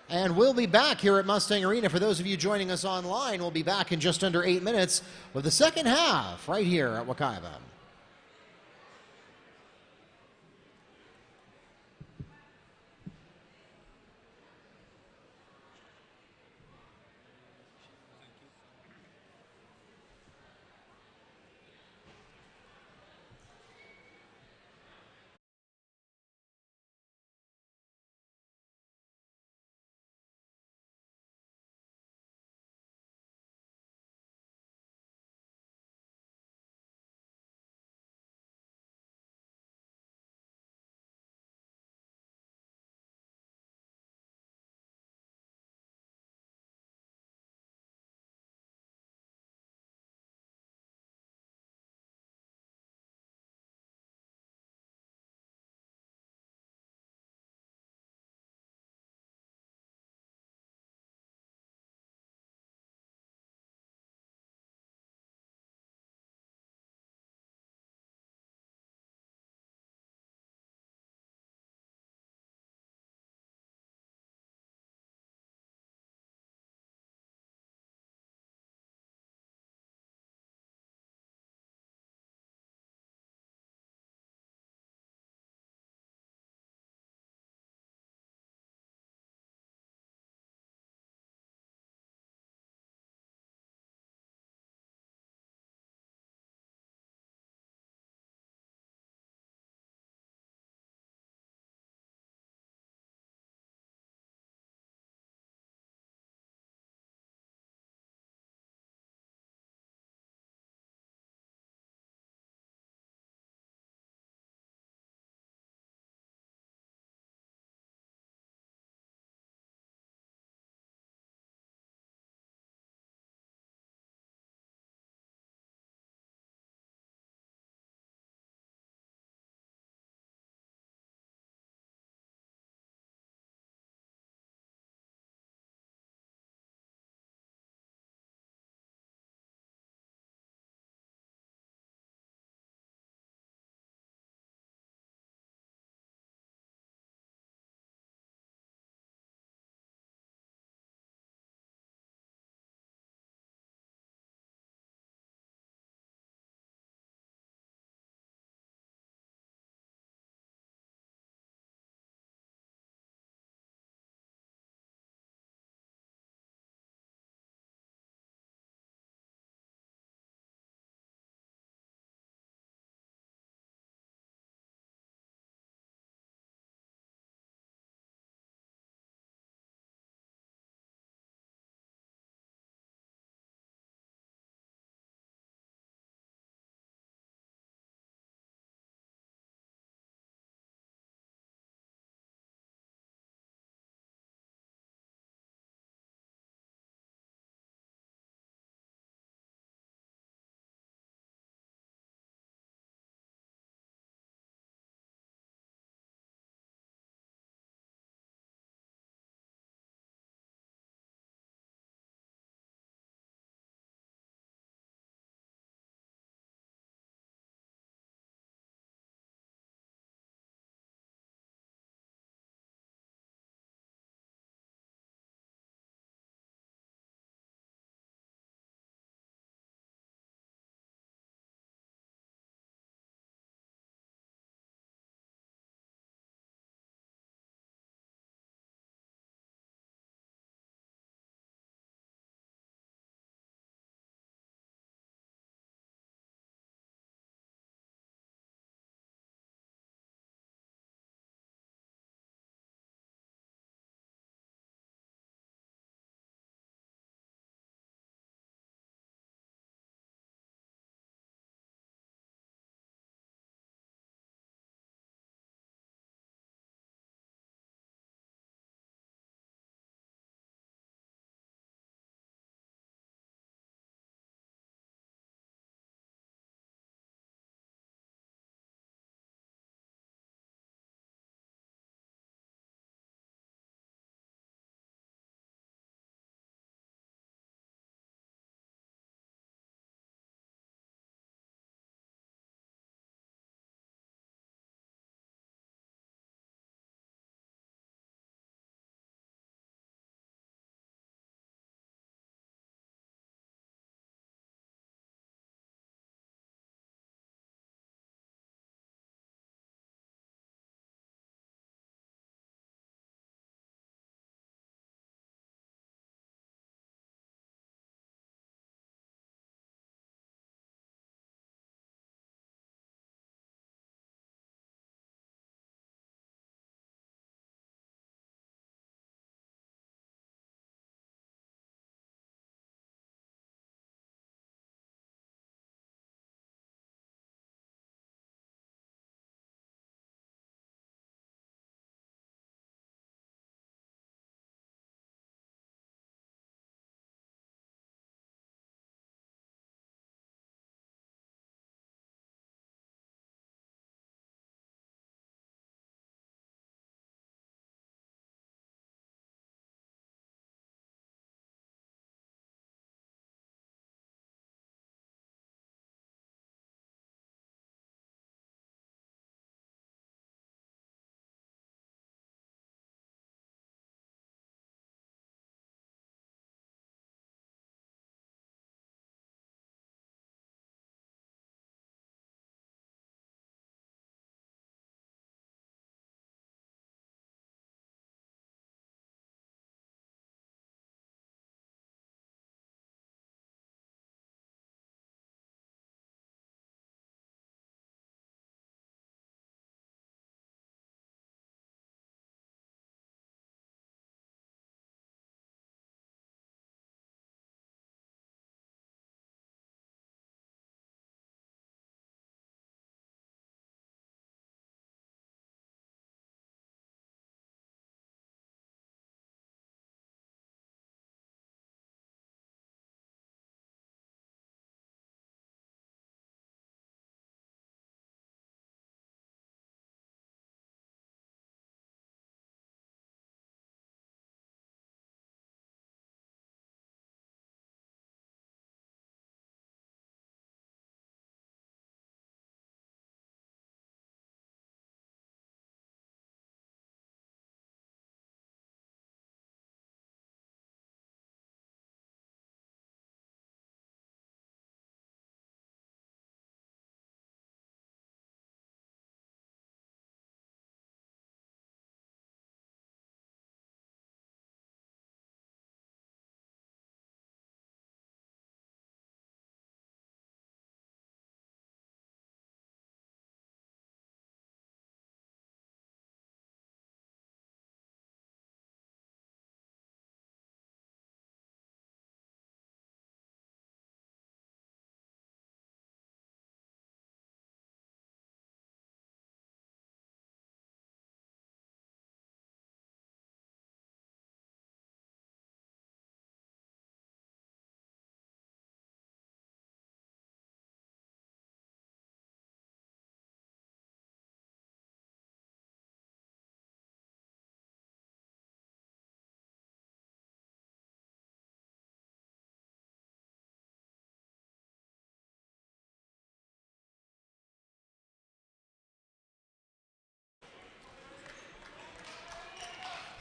And we'll be back here at Mustang Arena. For those of you joining us online, we'll be back in just under 8 minutes with the second half right here at Wekiva.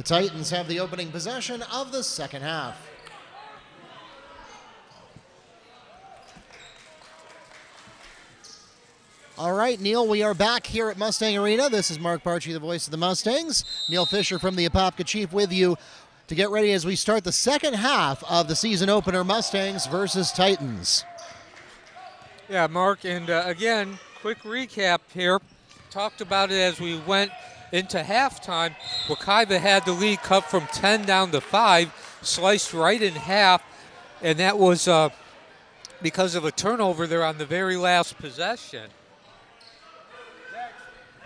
The Titans have the opening possession of the second half. All right, Neil, we are back here at Mustang Arena. This is Mark Barchi, the voice of the Mustangs. Neil Fisher from the Apopka Chief with you to get ready as we start the second half of the season opener, Mustangs versus Titans. Yeah, Mark, and again, quick recap here. Talked about it as we went into halftime. Wekiva had the lead cut from 10 down to 5, sliced right in half, and that was because of a turnover there on the very last possession.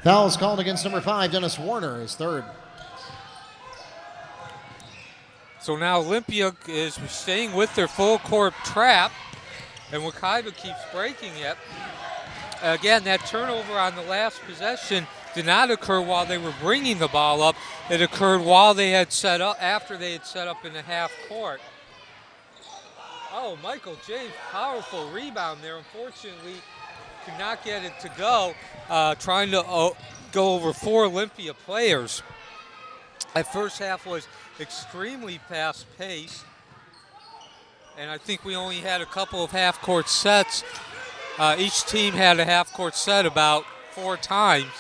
Fouls called against number 5, Dennis Warner, his third. So now Olympia is staying with their full court trap, and Wekiva keeps breaking it. Again, that turnover on the last possession did not occur while they were bringing the ball up. It occurred while they had set up, after they had set up in the half court. Oh, Michael James, powerful rebound there. Unfortunately, could not get it to go, trying to go over 4 Olympia players. That first half was extremely fast-paced, and I think we only had a couple of half-court sets. Each team had a half-court set about 4 times.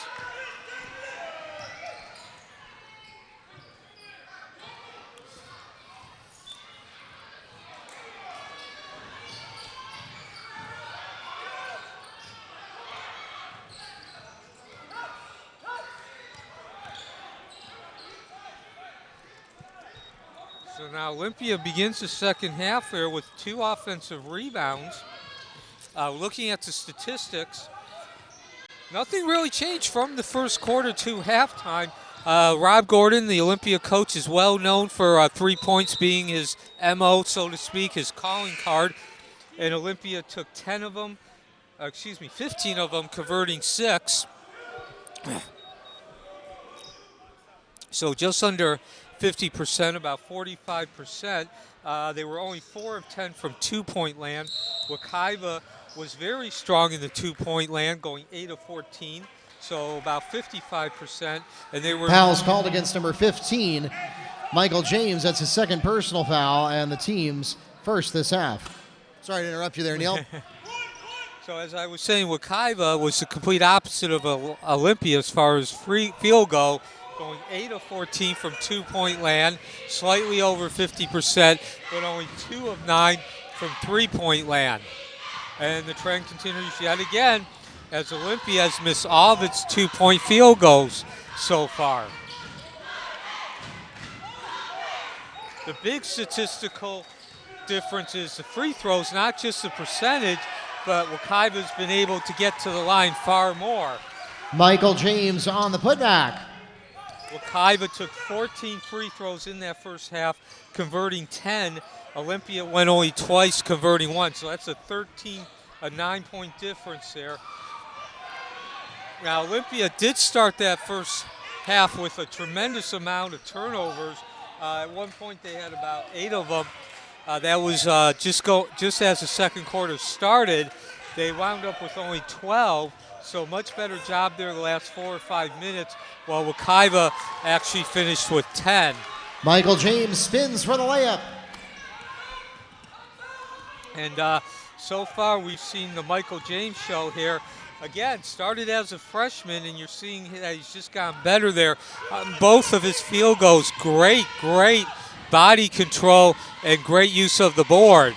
So now Olympia begins the second half there with 2 offensive rebounds. Looking at the statistics, nothing really changed from the first quarter to halftime. Rob Gordon, the Olympia coach, is well known for 3 points being his MO, so to speak, his calling card. And Olympia took 15 of them, converting 6. So just under 50%, about 45%. They were only 4 of 10 from 2-point land. Wekiva was very strong in the 2-point land, going 8 of 14, so about 55%. And they were fouls called against number 15, Michael James. That's his second personal foul, and the team's first this half. Sorry to interrupt you there, Neil. So as I was saying, Wekiva was the complete opposite of Olympia as far as free field goal, going 8 of 14 from 2-point land, slightly over 50%, but only 2 of 9 from 3-point land. And the trend continues yet again as Olympia has missed all of its 2-point field goals so far. The big statistical difference is the free throws, not just the percentage, but Wekiva's been able to get to the line far more. Michael James on the putback. Wekiva took 14 free throws in that first half, converting 10. Olympia went only twice, converting 1. So that's a 9-point difference there. Now, Olympia did start that first half with a tremendous amount of turnovers. At one point, they had about 8 of them. That was just as the second quarter started. They wound up with only 12. So much better job there the last 4 or 5 minutes, while Wekiva actually finished with 10. Michael James spins for the layup. And so far we've seen the Michael James show here. Again, started as a freshman, and you're seeing that he's just gotten better there. Both of his field goals, great body control and great use of the board.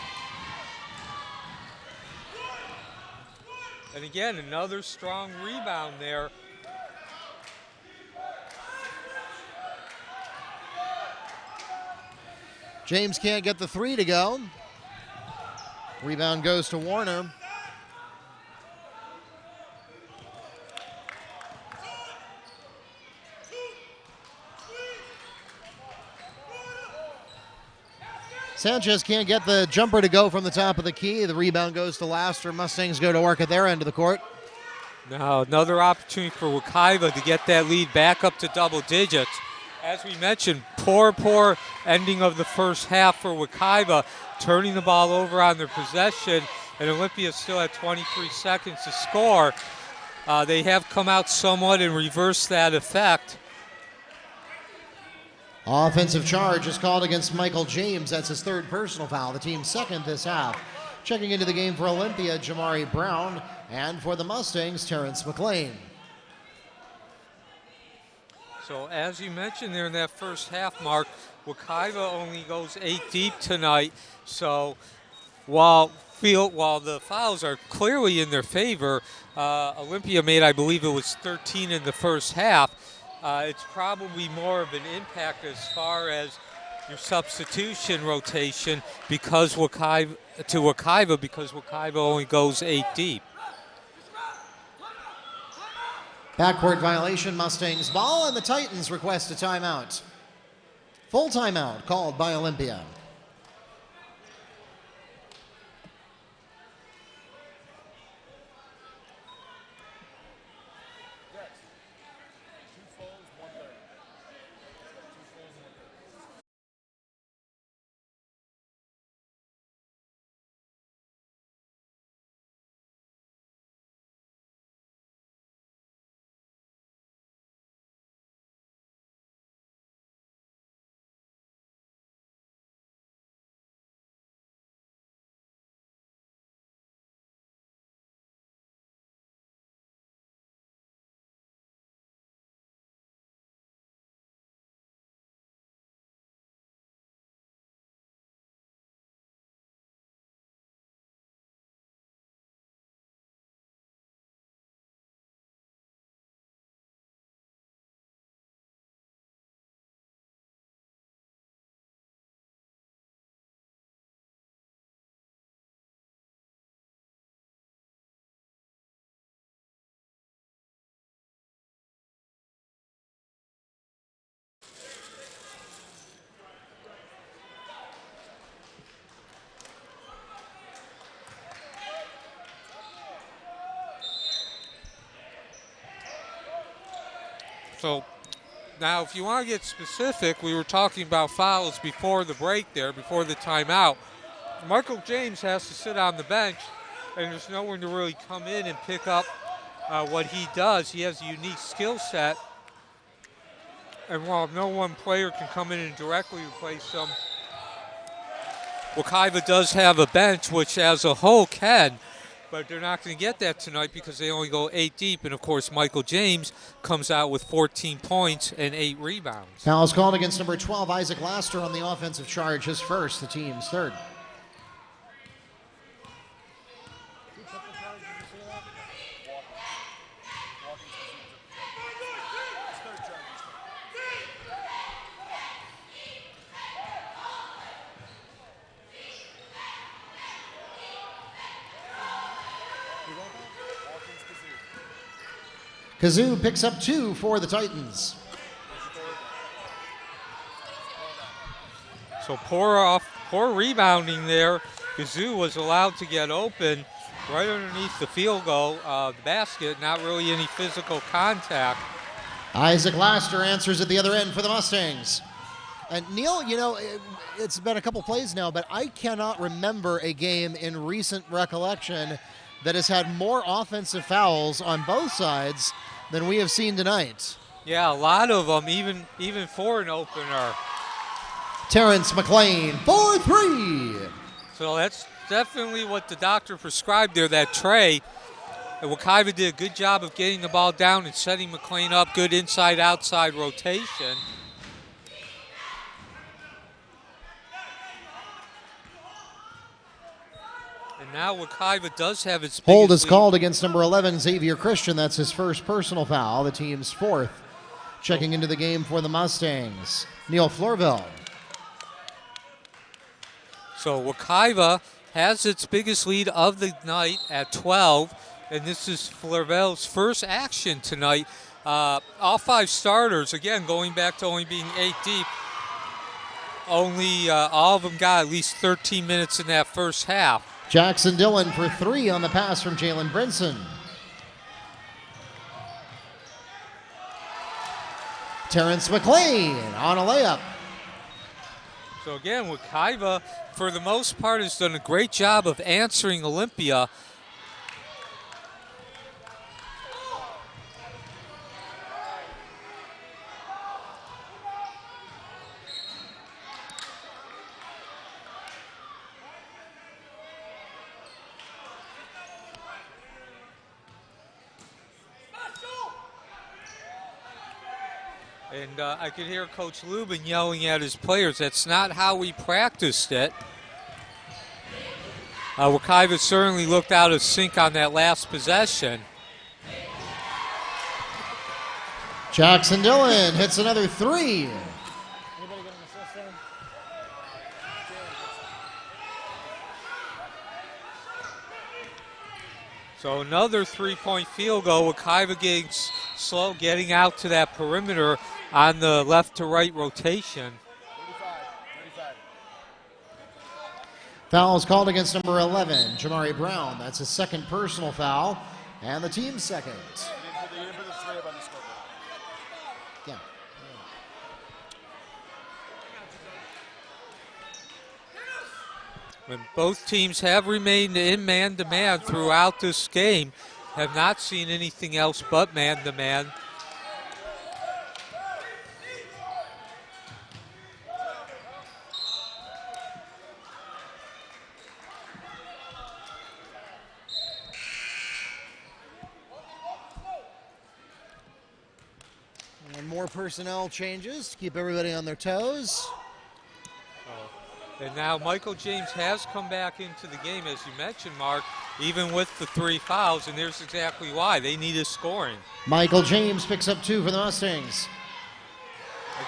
And again, another strong rebound there. James can't get the 3 to go. Rebound goes to Warner. Sanchez can't get the jumper to go from the top of the key. The rebound goes to Laster. Mustangs go to work at their end of the court. Now another opportunity for Wekiva to get that lead back up to double digits. As we mentioned, poor ending of the first half for Wekiva, turning the ball over on their possession, and Olympia still had 23 seconds to score. They have come out somewhat and reversed that effect. Offensive charge is called against Michael James. That's his third personal foul, the team's second this half. Checking into the game for Olympia, Jamari Brown, and for the Mustangs, Terrence McLean. So as you mentioned there in that first half, Mark, Wekiva only goes 8 deep tonight. So while the fouls are clearly in their favor, Olympia made, I believe it was 13 in the first half. It's probably more of an impact as far as your substitution rotation because Wekiva only goes 8 deep. Backcourt violation, Mustangs ball, and the Titans request a timeout. Full timeout called by Olympia. So now if you want to get specific, we were talking about fouls before the break there, before the timeout. Michael James has to sit on the bench, and there's no one to really come in and pick up what he does. He has a unique skill set, and while no one player can come in and directly replace him, Wekiva does have a bench, which as a whole can, but they're not going to get that tonight because they only go 8 deep, and of course Michael James comes out with 14 points and 8 rebounds. Foul is called against number 12, Isaac Laster, on the offensive charge, his first, the team's third. Kazoo picks up 2 for the Titans. So poor rebounding there. Kazoo was allowed to get open right underneath the field goal, the basket, not really any physical contact. Isaac Laster answers at the other end for the Mustangs. And Neil, you know, it's been a couple plays now, but I cannot remember a game in recent recollection that has had more offensive fouls on both sides than we have seen tonight. Yeah, a lot of them, even for an opener. Terrence McLean, 4-3. So that's definitely what the doctor prescribed there, that tray. And Wekiva did a good job of getting the ball down and setting McLean up, good inside-outside rotation. And now Wekiva does have its hold is lead. called against number 11, Xavier Christian. That's his first personal foul, the team's fourth. Checking into the game for the Mustangs, Neil Florville. So Wekiva has its biggest lead of the night at 12, and this is Florville's first action tonight. All 5 starters, again, going back to only being 8 deep, only all of them got at least 13 minutes in that first half. Jackson Dillon for 3 on the pass from Jalen Brinson. Terrence McLean on a layup. So again, Wekiva, for the most part, has done a great job of answering Olympia. And I could hear Coach Lubin yelling at his players, that's not how we practiced it. Wekiva certainly looked out of sync on that last possession. Jackson Dillon hits another three. Anybody get an assist there? So another three-point field goal. Wekiva getting slow, getting out to that perimeter on the left to right rotation. 35. Foul is called against number 11, Jamari Brown. That's his second personal foul, and the team's second. You didn't put the three up on the scoreboard. Yeah. When both teams have remained in man-to-man throughout this game, have not seen anything else but man-to-man. And more personnel changes to keep everybody on their toes. And now Michael James has come back into the game, as you mentioned, Mark, even with the three fouls, and there's exactly why. They needed scoring. Michael James picks up 2 for the Mustangs.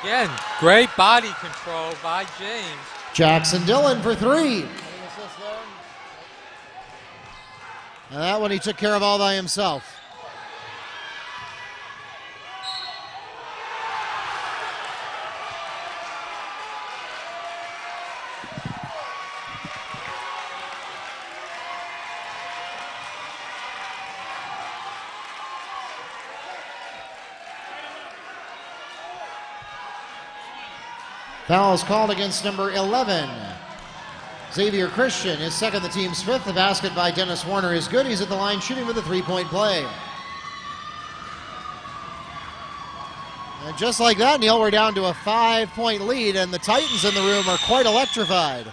Again, great body control by James. Jackson Dillon for 3. Any assist there? And that one he took care of all by himself. Foul is called against number 11, Xavier Christian. His second, the team's fifth. The basket by Dennis Warner is good. He's at the line shooting with a three-point play. And just like that, Neil, we're down to a 5-point lead, and the Titans in the room are quite electrified.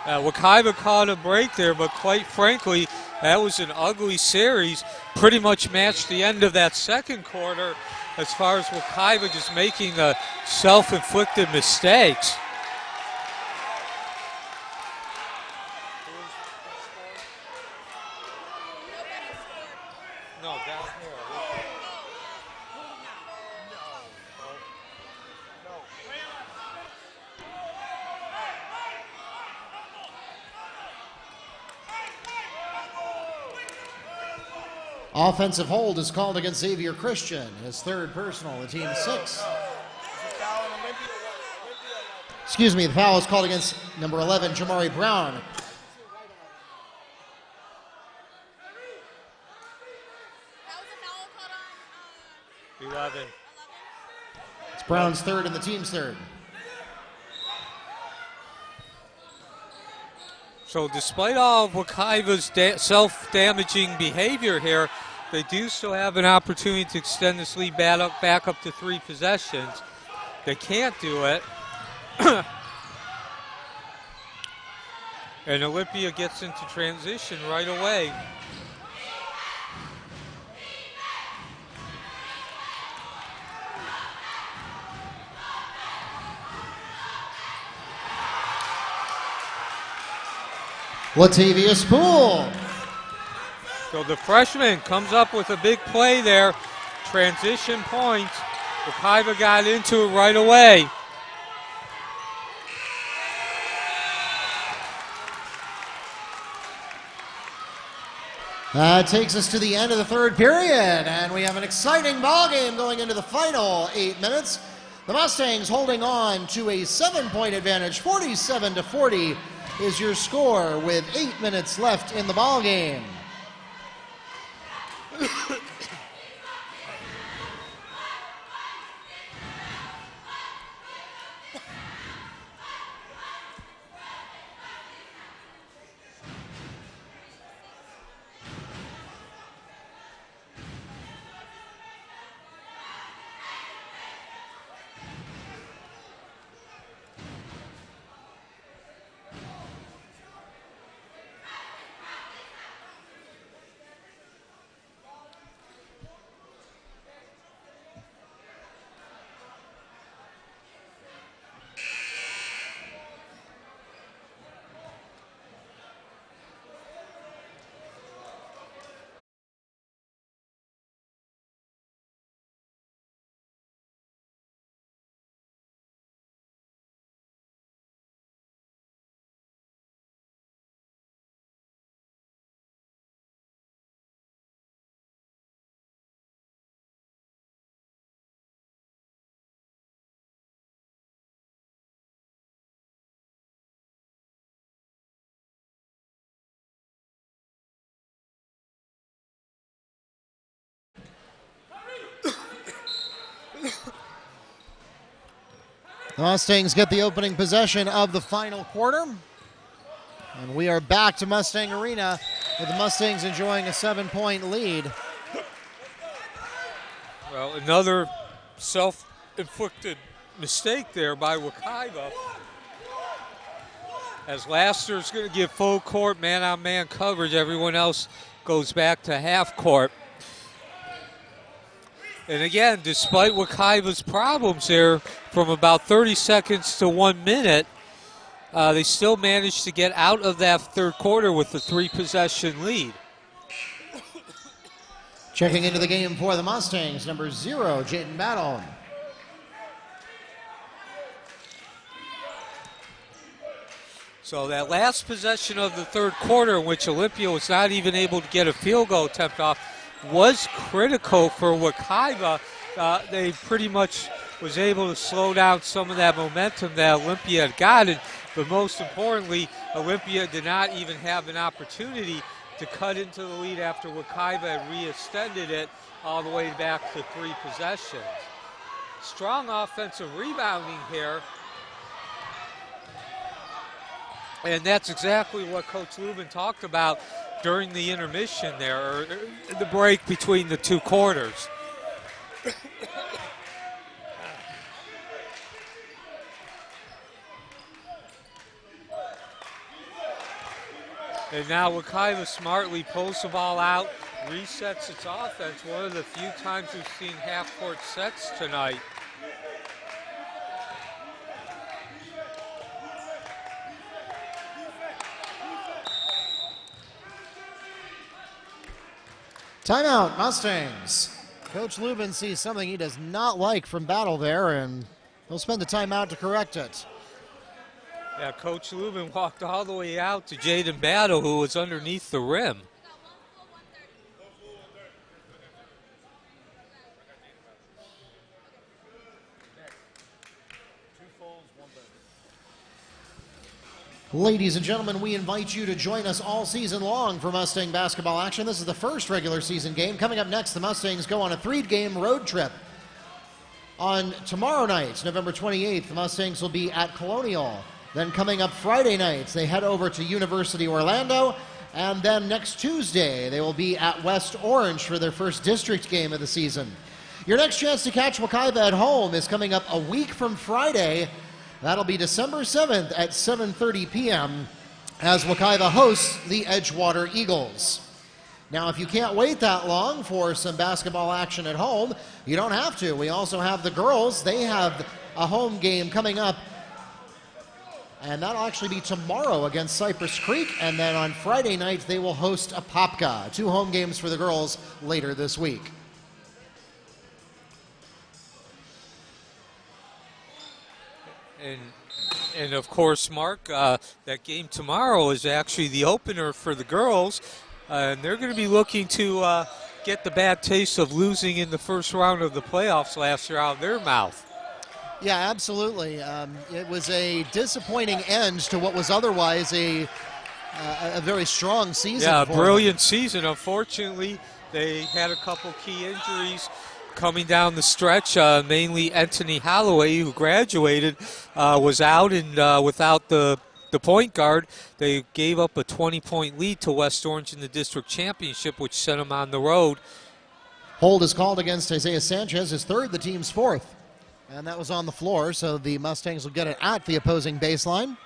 Wekiva caught a break there, but quite frankly, that was an ugly series. Pretty much matched the end of that second quarter as far as Wekiva just making the self-inflicted mistakes. No, down here. Offensive hold is called against Xavier Christian. His third personal, the team's sixth. Excuse me, the foul is called against number 11, Jamari Brown. 11. It's Brown's third and the team's third. So despite all of Wekiva's self-damaging behavior here, they do still have an opportunity to extend this lead back up to 3 possessions. They can't do it. And Olympia gets into transition right away. Latavius Poole. So the freshman comes up with a big play there. Transition point. Wekiva got into it right away. That takes us to the end of the third period, and we have an exciting ball game going into the final 8 minutes. The Mustangs holding on to a 7-point advantage, 47-40 is your score with 8 minutes left in the ball game. The Mustangs get the opening possession of the final quarter. And we are back to Mustang Arena with the Mustangs enjoying a 7-point lead. Well, another self-inflicted mistake there by Wekiva. As Laster's going to give full court man-on-man coverage, everyone else goes back to half court. And again, despite Wekiva's problems there from about 30 seconds to 1 minute, they still managed to get out of that third quarter with the 3-possession lead. Checking into the game for the Mustangs, number 0, Jaden Battle. So that last possession of the third quarter, in which Olympia was not even able to get a field goal attempt off, was critical for Wekiva. They pretty much was able to slow down some of that momentum that Olympia had gotten, but most importantly, Olympia did not even have an opportunity to cut into the lead after Wekiva had re-extended it all the way back to 3 possessions. Strong offensive rebounding here. And that's exactly what Coach Lubin talked about during the intermission there, or the break between the 2 quarters. And now Wekiva smartly pulls the ball out, resets its offense. One of the few times we've seen half-court sets tonight. Timeout, Mustangs. Coach Lubin sees something he does not like from Battle there, and he'll spend the timeout to correct it. Yeah, Coach Lubin walked all the way out to Jaden Battle, who was underneath the rim. Ladies and gentlemen, we invite you to join us all season long for Mustang basketball action. This is the first regular season game. Coming up next, the Mustangs go on a 3-game road trip. On tomorrow night, November 28th, the Mustangs will be at Colonial. Then coming up Friday nights, they head over to University Orlando. And then next Tuesday, they will be at West Orange for their first district game of the season. Your next chance to catch Wekiva at home is coming up a week from Friday. That'll be December 7th at 7:30 p.m. as Wekiva hosts the Edgewater Eagles. Now, if you can't wait that long for some basketball action at home, you don't have to. We also have the girls. They have a home game coming up, and that'll actually be tomorrow against Cypress Creek. And then on Friday night, they will host Apopka. 2 home games for the girls later this week. And of course, Mark, that game tomorrow is actually the opener for the girls. And they're going to be looking to get the bad taste of losing in the first round of the playoffs last year out of their mouth. Yeah, absolutely. It was a disappointing end to what was otherwise a very strong season. Yeah, a for brilliant them. season. Unfortunately, they had a couple key injuries coming down the stretch. Mainly Anthony Holloway, who graduated, was out, and without the point guard, they gave up a 20-point lead to West Orange in the district championship, which sent them on the road. Hold is called against Isaiah Sanchez, his third, the team's fourth. And that was on the floor, so the Mustangs will get it at the opposing baseline.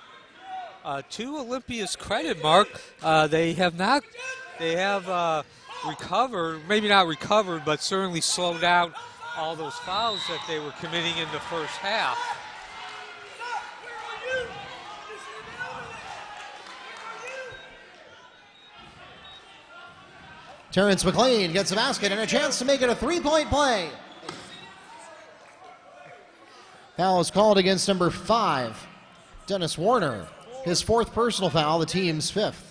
To Olympia's credit, Mark, they have recovered, maybe not recovered, but certainly slowed down all those fouls that they were committing in the first half. Terrence McLean gets a basket and a chance to make it a 3-point play. Foul is called against number 5, Dennis Warner. His 4th personal foul, the team's 5th.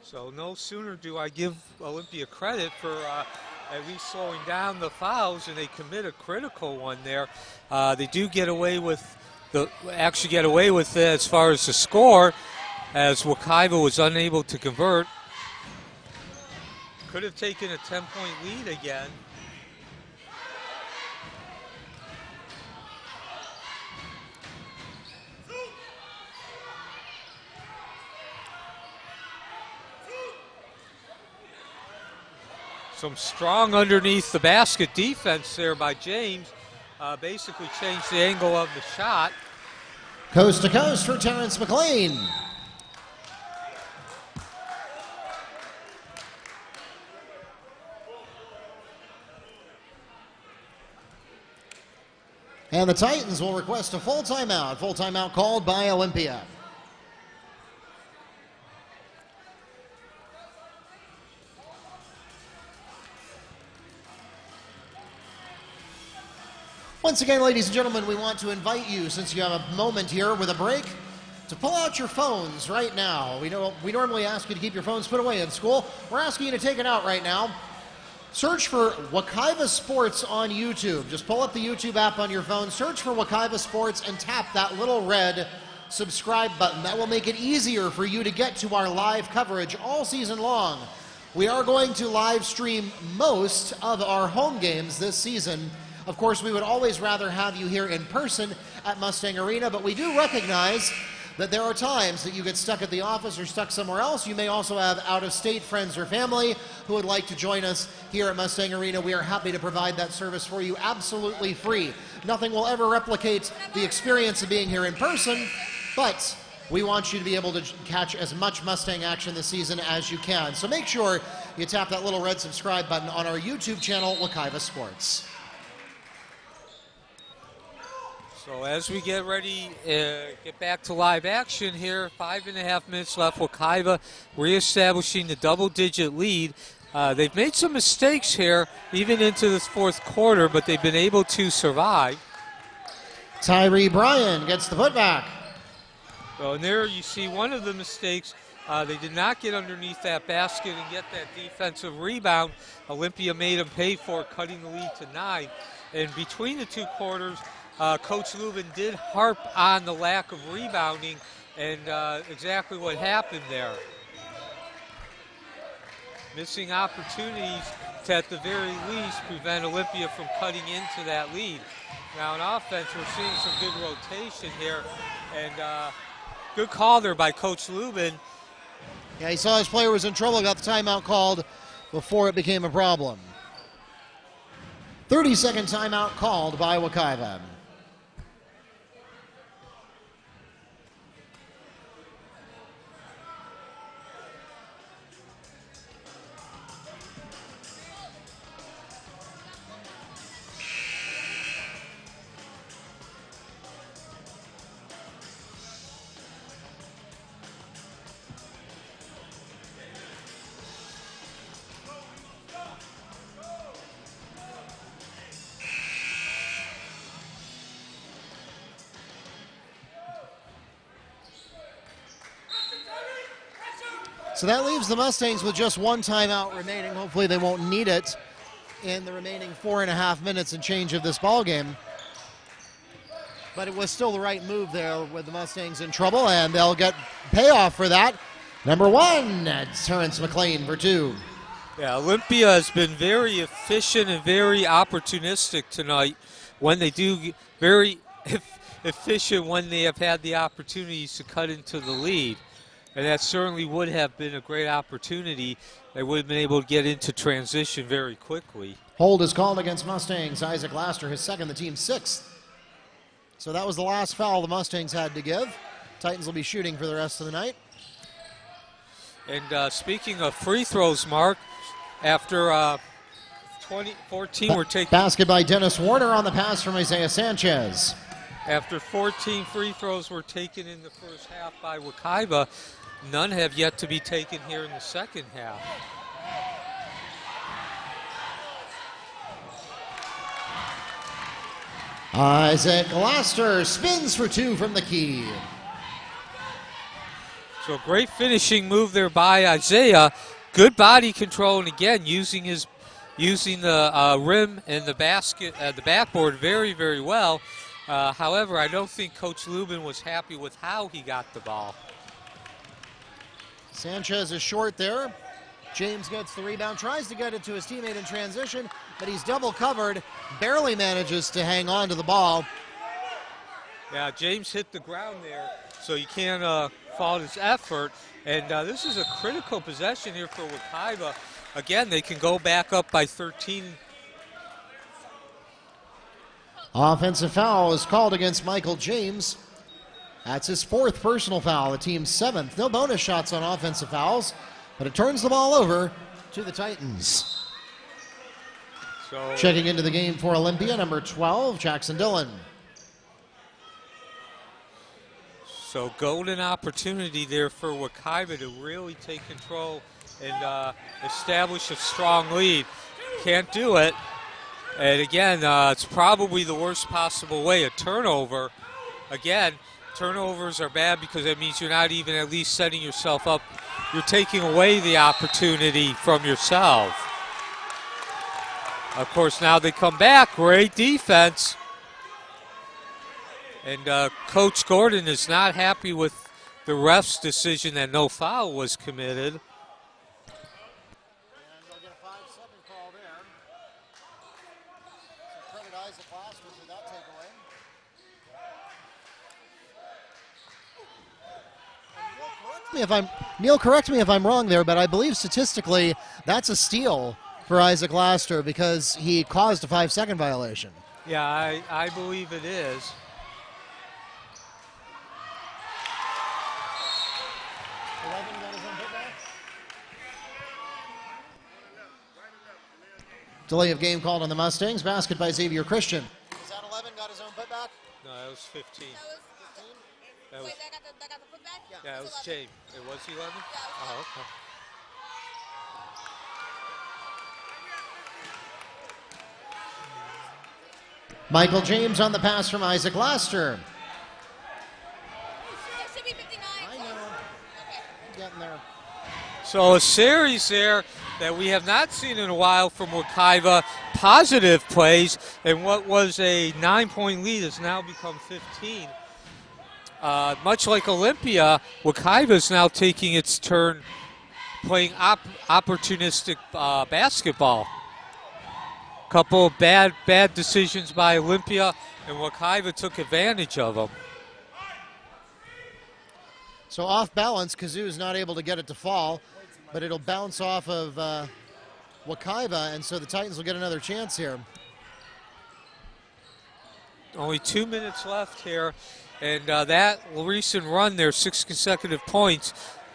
So no sooner do I give Olympia credit for at least slowing down the fouls, and they commit a critical one there. They do get away with it as far as the score, as Wekiva was unable to convert. Could have taken a 10-point lead again. Some strong underneath the basket defense there by James. Basically changed the angle of the shot. Coast to coast for Terrence McLean. And the Titans will request a full timeout. Full timeout called by Olympia. Once again, ladies and gentlemen, we want to invite you, since you have a moment here with a break, to pull out your phones right now. We normally ask you to keep your phones put away in school. We're asking you to take it out right now. Search for Wekiva Sports on YouTube. Just pull up the YouTube app on your phone, search for Wekiva Sports, and tap that little red subscribe button. That will make it easier for you to get to our live coverage all season long. We are going to live stream most of our home games this season. Of course, we would always rather have you here in person at Mustang Arena, but we do recognize that there are times that you get stuck at the office or stuck somewhere else. You may also have out-of-state friends or family who would like to join us here at Mustang Arena. We are happy to provide that service for you absolutely free. Nothing will ever replicate the experience of being here in person, but we want you to be able to catch as much Mustang action this season as you can. So make sure you tap that little red subscribe button on our YouTube channel, Wekiva Sports. So as we get ready, get back to live action here, 5.5 minutes left. Wekiva reestablishing the double-digit lead. They've made some mistakes here, even into this fourth quarter, but they've been able to survive. Tyree Bryan gets the putback. So and there you see one of the mistakes. They did not get underneath that basket and get that defensive rebound. Olympia made them pay for it, cutting the lead to 9. And between the two quarters, Coach Lubin did harp on the lack of rebounding and exactly what happened there. Missing opportunities to, at the very least, prevent Olympia from cutting into that lead. Now on offense, we're seeing some good rotation here, and good call there by Coach Lubin. Yeah, he saw his player was in trouble, got the timeout called before it became a problem. 30-second timeout called by Wekiva. So that leaves the Mustangs with just one timeout remaining. Hopefully they won't need it in the remaining 4.5 minutes and change of this ball game. But it was still the right move there with the Mustangs in trouble, and they'll get payoff for that. Number 1, Terrence McLean for 2. Yeah, Olympia has been very efficient and very opportunistic tonight when they do very efficient when they have had the opportunities to cut into the lead. And that certainly would have been a great opportunity. They would have been able to get into transition very quickly. Hold is called against Mustangs. Isaac Laster, his second, the team's 6th. So that was the last foul the Mustangs had to give. Titans will be shooting for the rest of the night. And speaking of free throws, Mark, after 14 were taken. Basket by Dennis Warner on the pass from Isaiah Sanchez. After 14 free throws were taken in the first half by Wekiva, none have yet to be taken here in the second half. Isaac Laster spins for 2 from the key. So great finishing move there by Isaiah. Good body control, and again using the rim and the basket, the backboard very, very well. However, I don't think Coach Lubin was happy with how he got the ball. Sanchez is short there. James gets the rebound, tries to get it to his teammate in transition, but he's double covered, barely manages to hang on to the ball. Yeah, James hit the ground there, so you can't fault his effort. And this is a critical possession here for Wekiva. again, they can go back up by 13. Offensive foul is called against Michael James. That's his 4th personal foul, the team's 7th. No bonus shots on offensive fouls, but it turns the ball over to the Titans. So Checking into the game for Olympia, number 12, Jackson Dillon. So golden opportunity there for Wekiva to really take control and establish a strong lead. Can't do it. And again, it's probably the worst possible way, a turnover. Again, turnovers are bad because that means you're not even at least setting yourself up. You're taking away the opportunity from yourself. Of course, now they come back. Great defense. And Coach Gordon is not happy with the ref's decision that no foul was committed. Neil, correct me if I'm wrong there, but I believe statistically that's a steal for Isaac Laster because he caused a 5-second violation. Yeah, I believe it is. Delay of game called on the Mustangs. Basket by Xavier Christian. Is that 11 got his own putback? No, that was 15. That was, Wait, that got the putback? yeah, it was 11. James. It was 11? Yeah, it was Oh, okay. Michael James on the pass from Isaac Laster. It should be 59. I know. Okay. Getting there. So a series there that we have not seen in a while from Wekiva. Positive plays, and what was a 9-point lead has now become 15. Much like Olympia, Wekiva is now taking its turn playing opportunistic basketball. Couple of bad decisions by Olympia, and Wekiva took advantage of them. So off balance, Kazoo's not able to get it to fall, but it'll bounce off of Wekiva, and so the Titans will get another chance here. Only 2 minutes left here, and that recent run there, 6 consecutive points,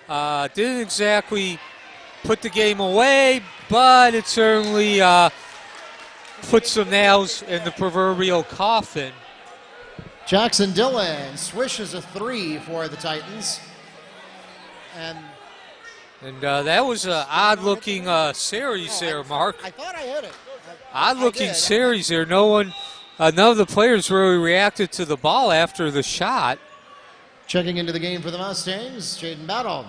didn't exactly put the game away, but it certainly put some nails in the proverbial coffin. Jackson Dillon swishes a 3 for the Titans. And that was an odd-looking series there, Mark. I thought I hit it. Odd-looking series there. None of the players really reacted to the ball after the shot. Checking into the game for the Mustangs, Jaden Battle.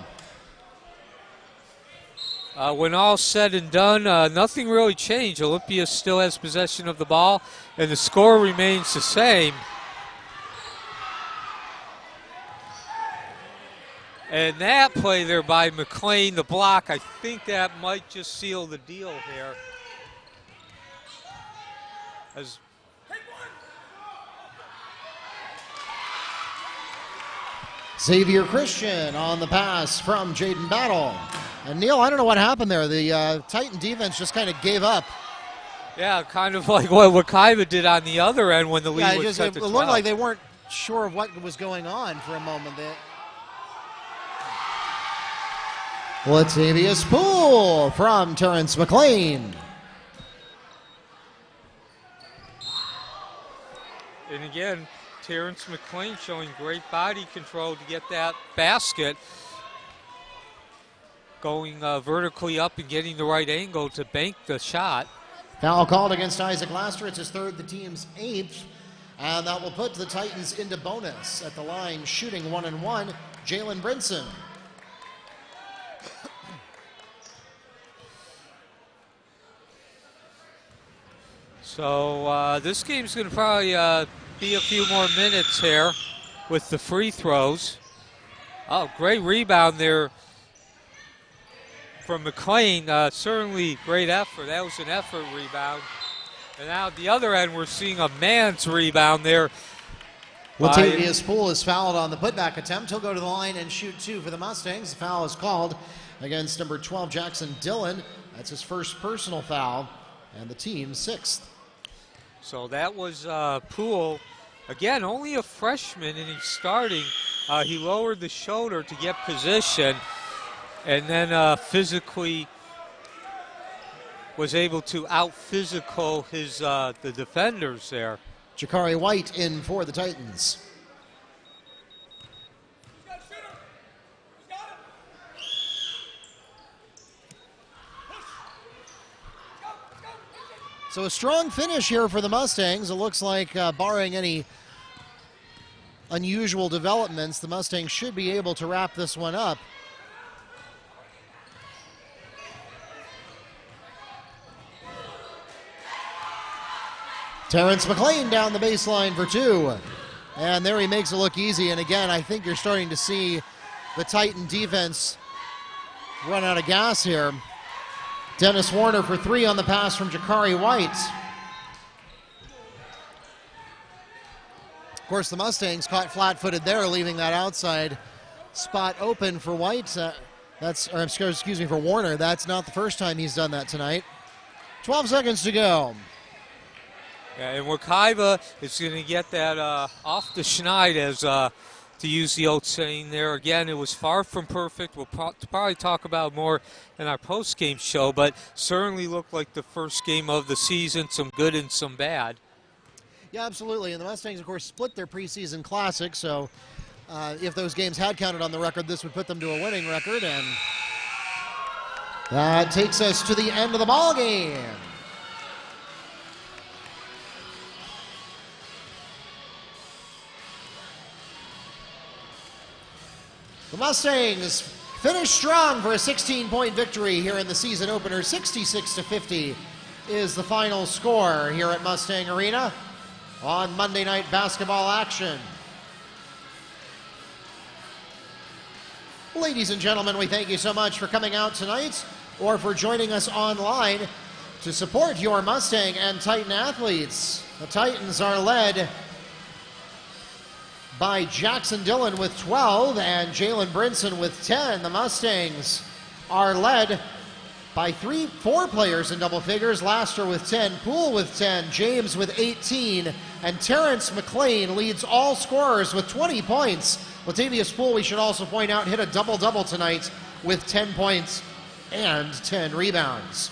When all said and done, nothing really changed. Olympia still has possession of the ball, and the score remains the same. And that play there by McLean, the block, I think that might just seal the deal here. As Xavier Christian on the pass from Jaden Battle. And Neil, I don't know what happened there. The Titan defense just kind of gave up. yeah, kind of like what Wekiva did on the other end when the lead was cut It to looked 12. like they weren't sure of what was going on for a moment. Latavius Poole from Terrence McLean. And again, Terrence McLean showing great body control to get that basket. Going vertically up and getting the right angle to bank the shot. Foul called against Isaac Laster. It's his third, the team's 8th. And that will put the Titans into bonus at the line, shooting 1-1, Jalen Brinson. So this game's going to probably be a few more minutes here with the free throws. Oh, great rebound there from McLean. Certainly great effort. That was an effort rebound. And now at the other end, we're seeing a man's rebound there. Latavius Poole is fouled on the putback attempt. He'll go to the line and shoot 2 for the Mustangs. The foul is called against number 12, Jackson Dillon. That's his first personal foul, and the team's 6th. So that was Poole. Again, only a freshman, and he's starting. He lowered the shoulder to get position, and then physically was able to out-physical the defenders there. Jakari White in for the Titans. So a strong finish here for the Mustangs. It looks like, barring any unusual developments, the Mustangs should be able to wrap this one up. Terrence McLean down the baseline for 2. And there he makes it look easy. And again, I think you're starting to see the Titan defense run out of gas here. Dennis Warner for 3 on the pass from Jakari White. Of course, the Mustangs caught flat-footed there, leaving that outside spot open for White. For Warner. That's not the first time he's done that tonight. 12 seconds to go. Yeah, and Wekiva is going to get that off the schneid, as to use the old saying there. Again, it was far from perfect. We'll probably talk about more in our post-game show, but certainly looked like the first game of the season, some good and some bad. Yeah, absolutely. And the Mustangs, of course, split their preseason classic, so if those games had counted on the record, this would put them to a winning record, and that takes us to the end of the ball game. The Mustangs finish strong for a 16-point victory here in the season opener. 66-50 is the final score here at Mustang Arena on Monday night basketball action. Ladies and gentlemen, we thank you so much for coming out tonight or for joining us online to support your Mustang and Titan athletes. The Titans are led by Jackson Dillon with 12 and Jalen Brinson with 10. The Mustangs are led by 4 players in double figures. Laster with 10, Poole with 10, James with 18, and Terrence McLean leads all scorers with 20 points. Latavius Poole, we should also point out, hit a double-double tonight with 10 points and 10 rebounds.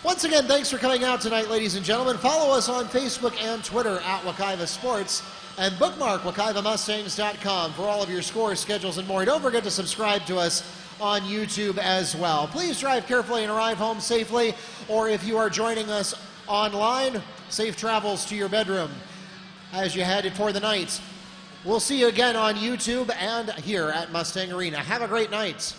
Once again, thanks for coming out tonight, ladies and gentlemen. Follow us on Facebook and Twitter at Wekiva Sports, and bookmark WekivaMustangs.com for all of your scores, schedules, and more. Don't forget to subscribe to us on YouTube as well. Please drive carefully and arrive home safely, or if you are joining us online, safe travels to your bedroom as you head for the night. We'll see you again on YouTube and here at Mustang Arena. Have a great night.